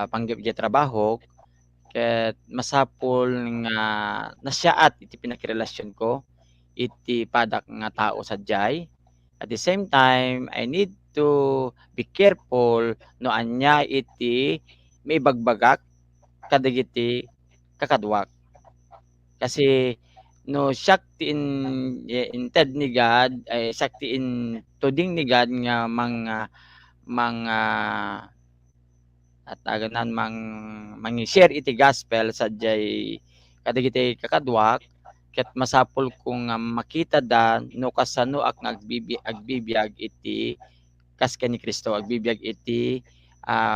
panggap iti trabaho ket masapul nga nasyaat iti pinakirelasyon ko iti padak nga tao sadyay. At the same time, I need to be careful no anya iti may bagbagak kadagiti kakadwak. Kasi no sakti inted ni God ay sakti in tuding ni God nga mga at aganan mangi-share iti gospel sadyay kadagiti kakadwak ket masapul kung makita da no kasano ak agbibiyag iti kas ni Kristo agbibiyag iti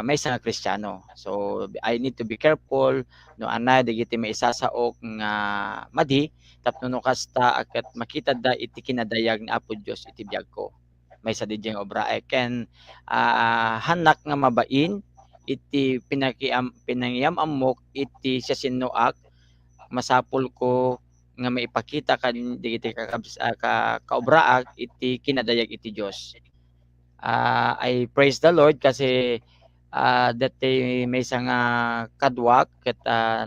may nga Kristiyano. So I need to be careful no anay dagiti maisasaok nga madi tapno no kasta aket makita da iti kinadayag ni Apo Dios iti biyag ko. May sa didyeng obra ken hanak nga mabain iti pinangyam amok iti siya sinuak masapul ko nga maipakita kan digiti kaobraag iti kinadayag iti Dios. I praise the Lord kasi dati may nga kadwak ket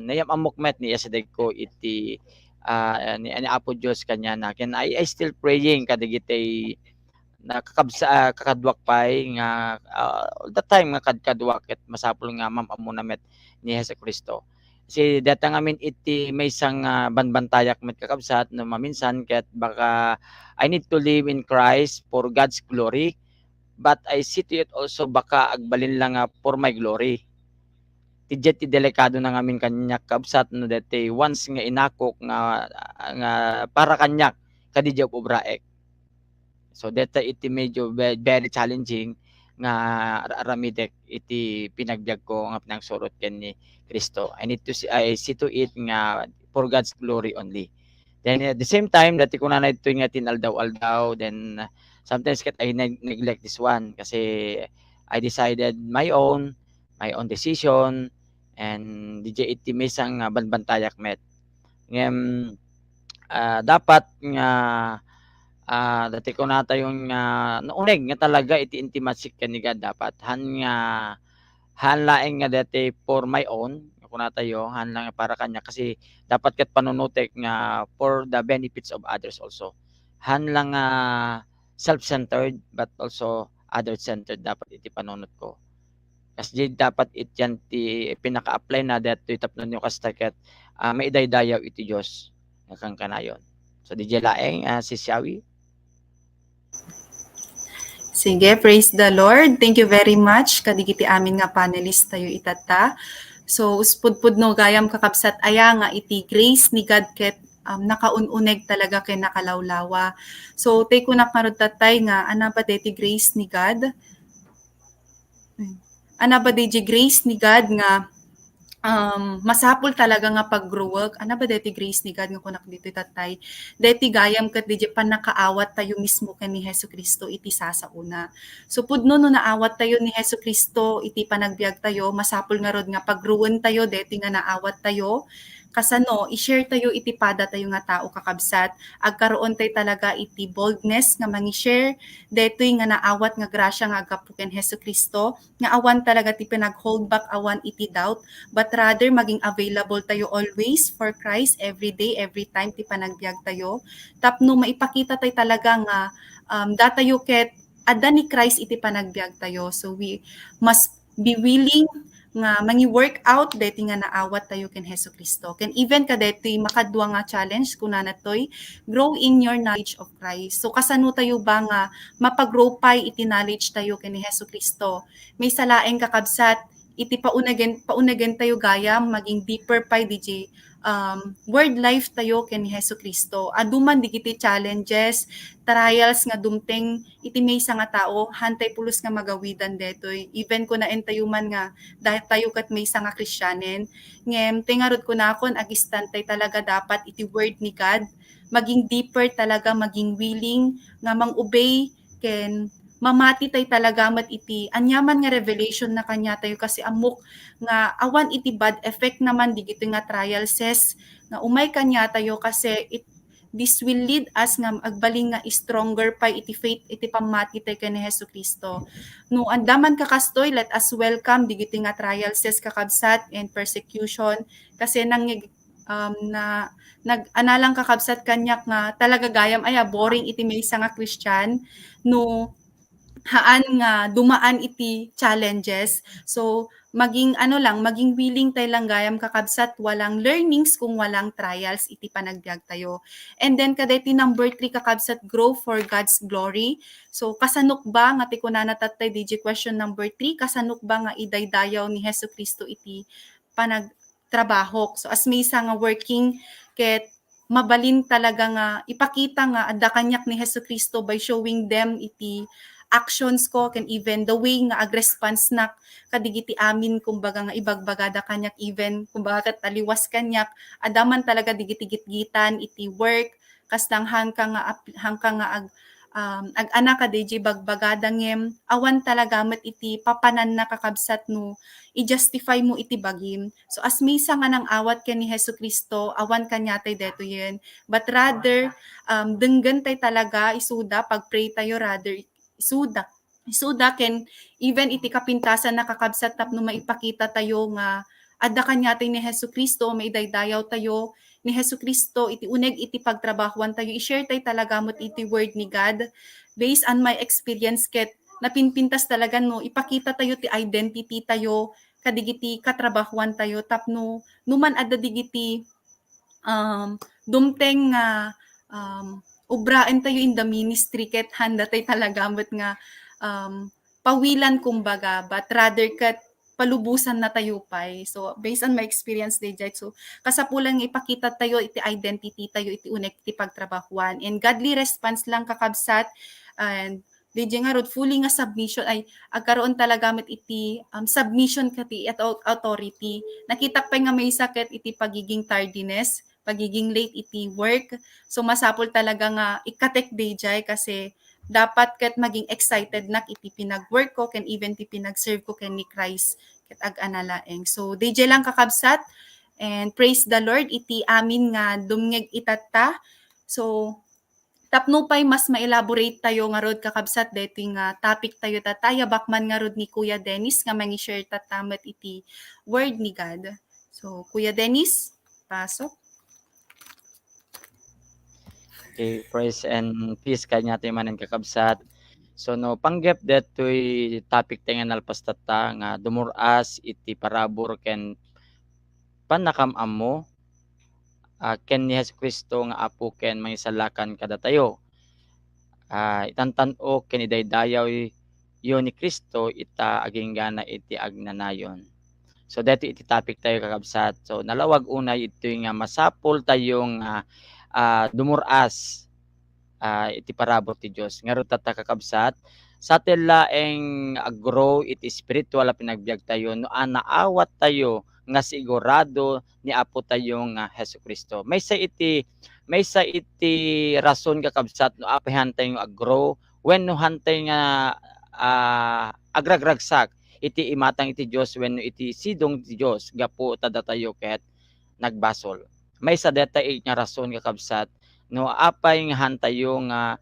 nayam amok met ni yasideg ko iti ni Apo Dios kanya na ken I still praying kadigiti nakakabsa kakadwak pay nga all the time nga kadwak ket masapul nga mamamuna met ni Jesucristo. Si data ngamin iti may isang banbantayak met kakabsat no maminsan ket baka I need to live in Christ for God's glory but I see to it also baka agbalin lang for my glory. Tidjet ti delikado na ngamin kanyak kabsat no dete once nga inakok nga para kanyak kadidyo obraek. So deta iti medyo very challenging nga aramidek iti pinagbiag ko nga pinangsurot ken ni Kristo. I see to it nga for God's glory only. Then at the same time dati ko na ito nga tinaldaw-aldaw then sometimes I neglect this one kasi I decided my own decision and DJ iti mesang banbantayak met. Ngem dapat nga dati ko na tayong nauneg nga talaga iti intimacy kaniga dapat han laeng nga dati for my own ko na tayo han lang para kanya kasi dapat ket panunutek nga for the benefits of others also han lang self-centered but also other-centered dapat iti panunot ko kasi dapat ityan ti pinaka-apply na dati tapnon yung kastaket maidaydayaw iti Dios nga kang kanayon. So DJ laeng si Shawi. Sige, praise the Lord. Thank you very much kadigiti amin nga panelist tayo itata. So uspudpud no gayam kakabsat aya nga iti grace ni God ket nakaununeg talaga kay nakalawlawa. So tay ko nakarod tatay nga ana ba deti grace ni God? Ana ba deti grace ni God nga masapul talaga nga pag-growag. Ana ba deti grace ni God nga kunak dito tatay. Deti gayam ket diti panakaawat tayo mismo ken ni Hesukristo iti sasauna. So pudno no naawat tayo ni Hesukristo iti panagbiag tayo, masapul nga rod nga pagruwen tayo deti nga naawat tayo. Kasano, i-share tayo iti pada tayo nga tao kakabsat. Agkaroon tayo talaga iti boldness nga mangi-share detoy nga naawat nga grasya nga agapu ken Hesukristo nga awan talaga ti pinag-hold back awan iti doubt, but rather maging available tayo always for Christ every day, every time ti panagbiag tayo. Tapno maipakita tayo talaga nga datayo ket adda ni Christ iti panagbiag tayo. So we must be willing nga mangi-work out deti nga naawat tayo ken Hesukristo. Ken even kadeti makadua nga challenge kunana toy grow in your knowledge of Christ. So kasano tayo ba nga mapag-grow pay iti knowledge tayo ken ni Hesukristo? May salaeng kakabsat iti paunagen tayo gayam maging deeper pay DJ word life tayo ken ni Hesukristo. Aduman digiti challenges, trials nga dumteng iti maysa nga tao, hantay pulos nga magawidan detoy. Even ko na entayo man nga dahil tayo kat maysa nga Kristyanen, ngem tingarod ko na akon agistantay talaga dapat iti word ni God, maging deeper talaga, maging willing nga mang-obey ken mamati tay talaga mat iti anyaman nga revelation na kanya tayo kasi amok nga awan iti bad effect naman digito nga trial says nga umay kanya tayo kasi this will lead us nga agbaling nga stronger pa iti faith iti pamati tay ken ni Hesukristo. No andaman kakastoy, let us welcome digito nga trial says kakabsat and persecution kasi nag-analang kakabsat kanyak nga talaga gayam aya boring iti maysa nga Christian no haan nga dumaan iti challenges. So maging maging willing tayo lang gayam kakabsat walang learnings kung walang trials iti panagbiag tayo. And then kadeti number 3 kakabsat grow for God's glory. So kasanok ba nga ti kunana tatay DJ question number 3 kasanok ba nga idaydayaw ni Hesukristo iti panagtrabaho. So as may isa nga working ket mabalin talaga nga ipakita nga adda kanyak ni Hesukristo by showing them iti actions ko can even the way nga ag-response nak kadigiti amin kumbaga nga ibagbagada kanyak even kumbaga kat taliwas kanyak adaman talaga digiti gitgitan iti work kaslang hangka nga ag-ana ka DJ bagbagada ngem awan talaga met iti papanan na kakabsat no i-justify mo iti bagim. So as misa nga nang awat ken ni Hesukristo awan kanyatay deto yen, but rather denggan tay talaga isuda pag-pray tayo rather isuda ken even iti kapintasan na kakabsat tapno maipakita tayo nga adda kanyatay ni Hesukristo maidaydayaw tayo ni Hesukristo iti uneg iti pagtrabahuan tayo i-share tayo talaga mo iti word ni God based on my experience ket napinpintas talaga no ipakita tayo ti identity tayo kadigiti katrabahuan tayo tapno numan adda digiti dumteng nga ubraen tayo in the ministry ket handa tayo talaga met nga pawilan kumbaga but rather ket palubusan na tayo pay. So based on my experience DJ, so kasapulan nga ipakita tayo iti identity tayo iti unek iti pagtrabahuan and godly response lang kakabsat and DJ nga rod fully nga submission ay agkaroon talaga met iti submission kati at authority. Nakita pa nga may sakit iti pagiging tardiness, pagiging late iti work. So masapol talaga nga ikatek DJ kasi dapat ket maging excited nak iti pinag-work ko ken even ti pinag-serve ko ken ni Christ ket ag-analaeng. So DJ lang kakabsat and praise the Lord iti amin nga dumngeg itatta. So tapno pay mas ma-elaborate tayo nga rod kakabsat deti nga topic tayo tataya bakman nga rod ni Kuya Dennis nga mangi-share tatamet iti word ni God. So Kuya Dennis, pasok. Okay, praise and peace kanya tayo manen kakabsat. So no panggep detoy topic tayo nga nalpastata nga dumuras iti parabor ken panakam-am mo ken ni Hesukristo nga apo ken mangisalakan kada tayo. Itantan-o ken idaydayaw yo ni Kristo ita aging gana iti agnanayon. So dito iti topic tayo kakabsat. So nalawag unay ito nga masapol tayong dumuras iti parabor ti Dios nga rutata kakabsat sa laeng aggrow iti spiritual a pinagbiag tayo no naawat tayo nga sigurado ni Apo tayo nga Hesukristo. May sa iti rason kakabsat no apahan tayo aggrow when no hantay nga agragragsak iti imatang iti Dios when no iti sidong ti Dios gapo tada tayo ket nagbasol. May sa detay nga rason kakabsat no apay nga hantayo nga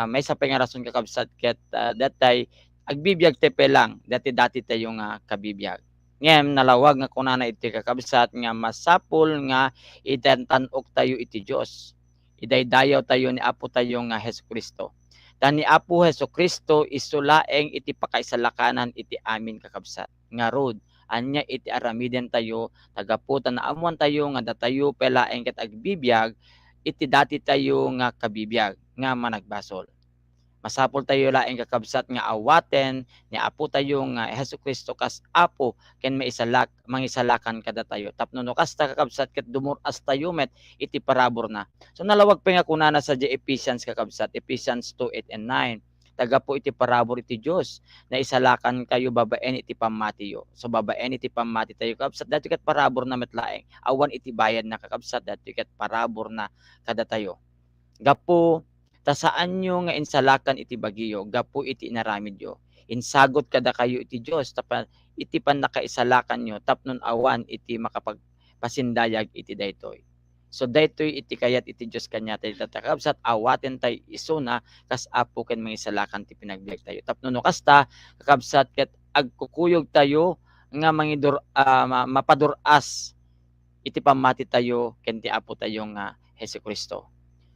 may sa nga rason kakabsat ket datay agbibiyag tepe lang dati tayo nga kabibiyag. Ngem nalawag nga kunana iti kakabsat nga masapol nga itantanok tayo iti Dios. Idaydayaw tayo ni Apo tayo nga Hesukristo. Dan ni Apo Hesukristo isulaeng iti pakaisalakanan iti amin kakabsat. Nga rod anya iti aramiden tayo tagaputan na amuan tayo nga datayo pelaeng ket agbibiyag iti dati tayo nga kabibiyag nga managbasol. Masapol tayo laeng kakabsat nga awaten ni Apo tayo nga Hesukristo kas Apo ken mangisalakan kada tayo. Tapno no kasta kakabsat ket dumuras tayo met iti parabor na. So nalawag pa nga kunana sa Ephesians kakabsat, Ephesians 2:8 and 9. Taga po iti parabor iti Dios na isalakan kayo babaen iti pamatiyo. So babaen iti pamati tayo kakabsat dati ket parabor na metlaeng. Awan iti bayad na kakabsat dati ket parabor na kada tayo. Gapo ta saan nyo nga insalakan iti bagiyo gapo iti inaramid yo. Insagot kada kayo iti Dios tapan iti panakaisalakan nyo tapnon awan iti makapagpasindayag iti daytoy. So daytoy iti kayat iti Dios kanya tayo tatakabsat awaten tayo isuna kas Apo ken mangisalakan ti pinagbiag tayo. Tapnon no kasta kakabsat ket agkukuyog tayo nga mapaduras iti pamati tayo ken ti Apo tayo nga Hesukristo.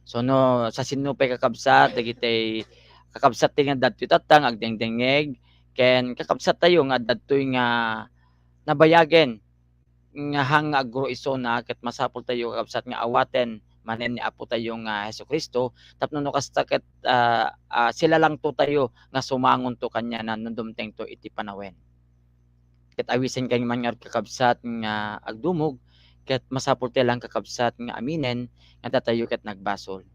So no sa sinupay kakabsat dagiti kakabsat ti nga dadtoy tatang agdengdengeg ken kakabsat tayo nga dadtoy nga nabayagen nga hang agro isona ket masapol tayo kakabsat nga awaten manen ni Apo tayo nga Hesukristo tapno no kasta ket sila lang to tayo nga sumangon to kanya na dumteng to iti panawen. Ket awisen kay man nga kakabsat nga agdumog ket masapol tayo lang kakabsat nga aminen nga datayo ket nagbasol.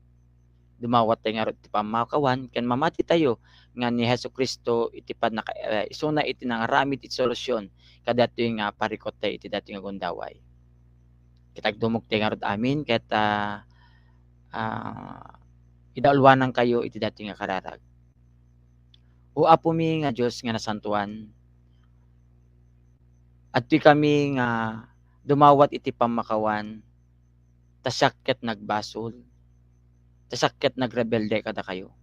Dumawat tayo nga iti pamakawan ken mamati tayo nga ni Hesukristo iti isuna iti nangaramid iti solusyon kadatoy nga parikot tayo iti dati nga gundaway. Ket agdumog tayo nga rod amin ket idalwanan kayo iti dati nga kararag. O Apo mi nga Dios nga nasantuan, adtoy kami nga dumawat iti pamakawan tasakket nagbasol tasakket nagrebelde kada kayo.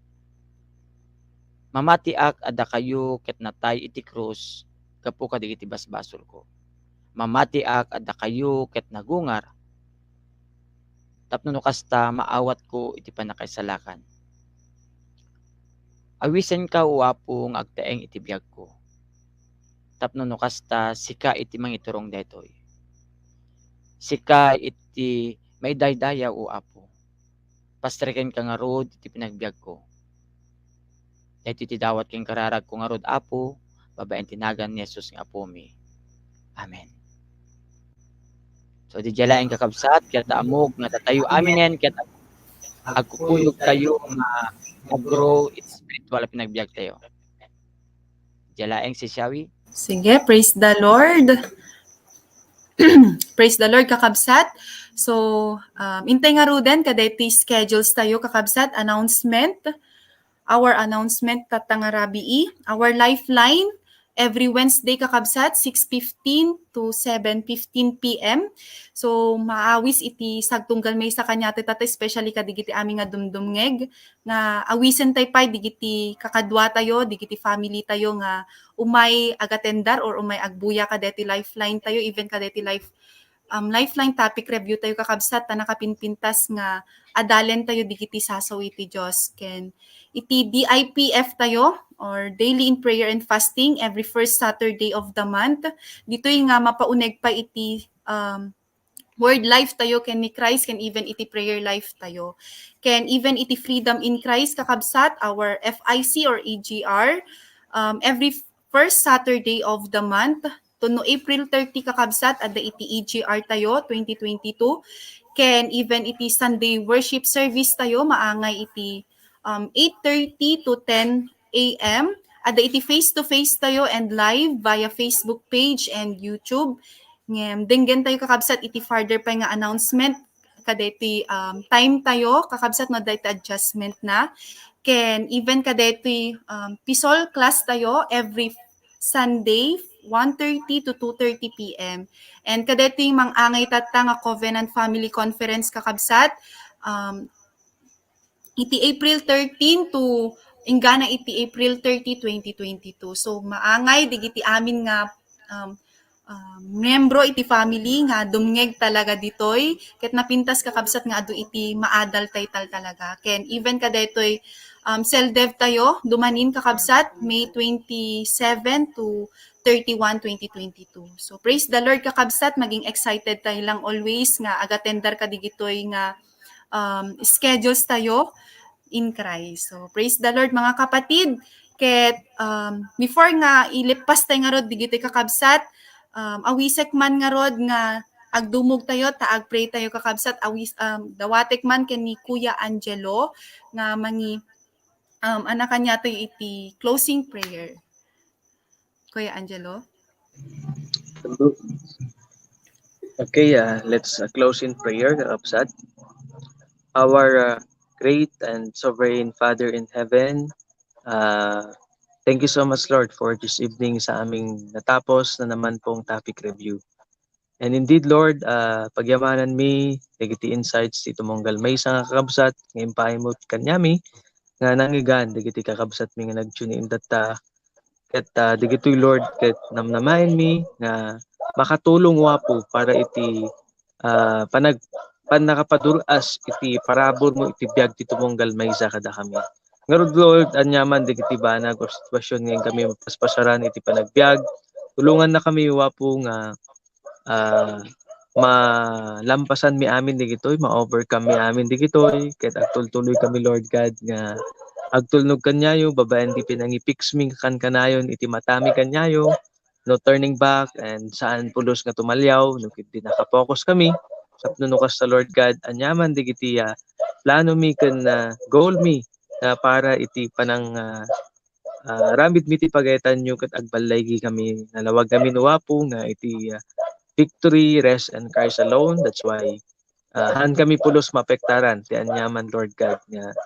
Mamatiak ada kayo ket natay iti krus gapu kadigiti basbasol ko. Mamatiak ada kayo ket nagungar tapno no kasta maawat ko iti panakaisalakan. Awisen ka o Apo nga agtaeng iti biag ko. Tapno no kasta sika iti mangiturong daytoy. Sika iti may daydaya o Apo. Pastreken ka nga rod iti pinagbiag ko. Dahito iti dawat king kararag ko nga rod Apo, babaen tinagan ni Jesus nga Apo mi. Amen. So di jalaeng kakabsat, ket amog nga tatayo aminen, ket agkukuyog tayo nga mag-grow iti spiritual pinagbiag tayo. Jalaeng si Shawi. Sige, praise the Lord. Praise the Lord, kakabsat. So, intay nga ruden, kadeti schedules tayo, kakabsat, announcement. Our announcement, tatanga rabii. Our lifeline, every Wednesday, kakabsat, 6:15 to 7:15 p.m. So, maawis iti sagtunggal may sa kanya, tata, especially kadigiti aming nga dumdumngeg, nga awisen tayo pa, digiti kakadwa tayo, digiti family tayo nga umay agatendar or umay agbuya kadeti lifeline tayo, even kadeti lifeline topic review tayo kakabsat ta nakapinpintas nga adalen tayo digiti sasaw iti Dios ken iti DIPF tayo or daily in prayer and fasting every first Saturday of the month. Ditoy nga mapauneg pa iti word life tayo ken ni Christ ken even iti prayer life tayo. Ken even iti freedom in Christ kakabsat our FIC or AGR every first Saturday of the month no April 30 kakabsat adda iti EGR tayo 2022. Ken even iti Sunday worship service tayo maangay iti 8:30 to 10 a.m. Ada iti face-to-face tayo and live via Facebook page and YouTube. Ngem denggen tayo kakabsat iti further pa nga announcement kada iti time tayo kakabsat no da iti adjustment na. Ken even kada iti pisol class tayo every Sunday 1:30 to 2:30 p.m. And kada iti mangangay tatta nga Covenant Family Conference kakabsat iti April 13 to ingana iti April 30, 2022. So maangay digiti amin nga membro iti family nga dumngeg talaga ditoy ket napintas kakabsat nga adu iti maadal title talaga. Ken even kadaytoy self-dev tayo dumanin kakabsat May 27 to 31, 2022. So praise the Lord kakabsat, maging excited tayo lang always nga agatendar ka digitoy nga schedules tayo in Christ. So, praise the Lord mga kapatid. Ket before nga ilipas tayo nga rod digiti kakabsat, awisek man nga rod nga agdumog tayo ta agpray tayo kakabsat dawatek man ken ni Kuya Angelo nga mangi anak kanya to iti closing prayer. Kuya Angelo. Okay, let's close in prayer, kakabsat. Our great and sovereign Father in heaven, thank you so much, Lord, for this evening sa aming natapos na naman pong topic review. And indeed, Lord, pagyamanan mi, dagiti insights ti tumunggal may sa kakabsat, ngayon paimot kanyami, nga nangigan, dagiti kakabsat mi nga nag-tune in data, ket digito'y Lord, ket namnamain mi, nga makatulong wapo para iti nakapaduras iti parabor mo iti biag ti tumunggal maysa kada kami. Ngarud Lord, anyaman digiti banag o sitwasyon ngayon kami mapaspasaran iti panagbiag. Tulungan na kami wapo nga malampasan mi amin digitoy, ma-overcome mi amin digitoy, ket agtultuloy kami Lord God nga agtulnog kanyayo, babaen di pinangipix mi kan kanayon iti matami kanyayo, no turning back and saan pulos nga tumalyaw, no di nakapokus kami. Sapno kas sa Lord God, anyaman digiti plano mi ken goal mi para iti panang ramid mi ti pagayatan nyo ket agbalay kami nalawag kami nuwapo nga iti victory, rest, and Christ alone. That's why han kami pulos mapektaran ti anyaman Lord God nga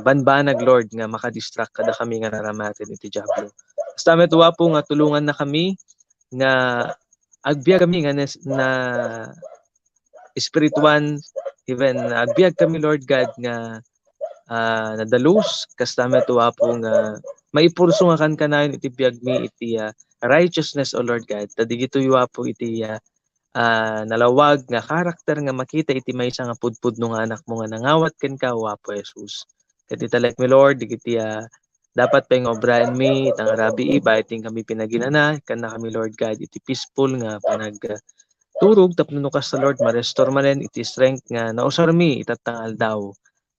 banbanag Lord nga makadistract kada kami nga naramatin iti diablo. Basta met wapo nga tulungan na kami nga agbiag kami nga na spirituan, even agbiag kami Lord God nga nadalus kastama tuwa po nga maipurso nga kan kanayon iti biag mi iti righteousness o Lord God tadigito yuwa po iti nalawag nga karakter nga makita iti maysa nga pudpud no nga anak mo nga nangawat ken ka wapo Jesus ket italek mi Lord digiti dapat pa yung obrahan mi itang rabi iting kami pinaginana kan na kami Lord God iti peaceful nga panag turog tapno kas sa Lord ma-restore manen iti strength nga nausar mi itatangal daw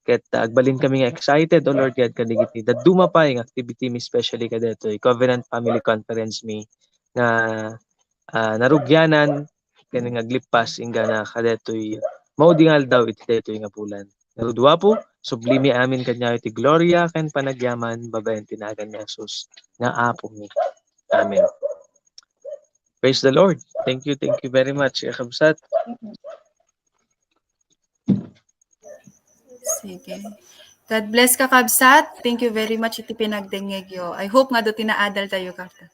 ket agbalin kami nga excited o Lord God kadigiti daduma pa yung activity mi especially kadeto Covenant Family Conference mi nga narugyanan kani nga glipas ingana kadetoy maudingal daw iti detoy nga pulan narudwa po sublimi amin kanya iti gloria ken panagyaman babaen tinagan ni Jesus nga apo mi. Amen. Praise the Lord. Thank you very much, kakabsat. Sige. God bless kakabsat. Thank you very much iti pinagdengeg yo. I hope nga do tinaadal tayo kakta.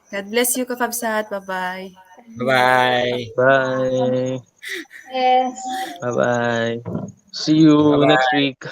God bless you kakabsat. Bye-bye. Bye. Bye. Yes. Bye-bye. See you Bye-bye. next week.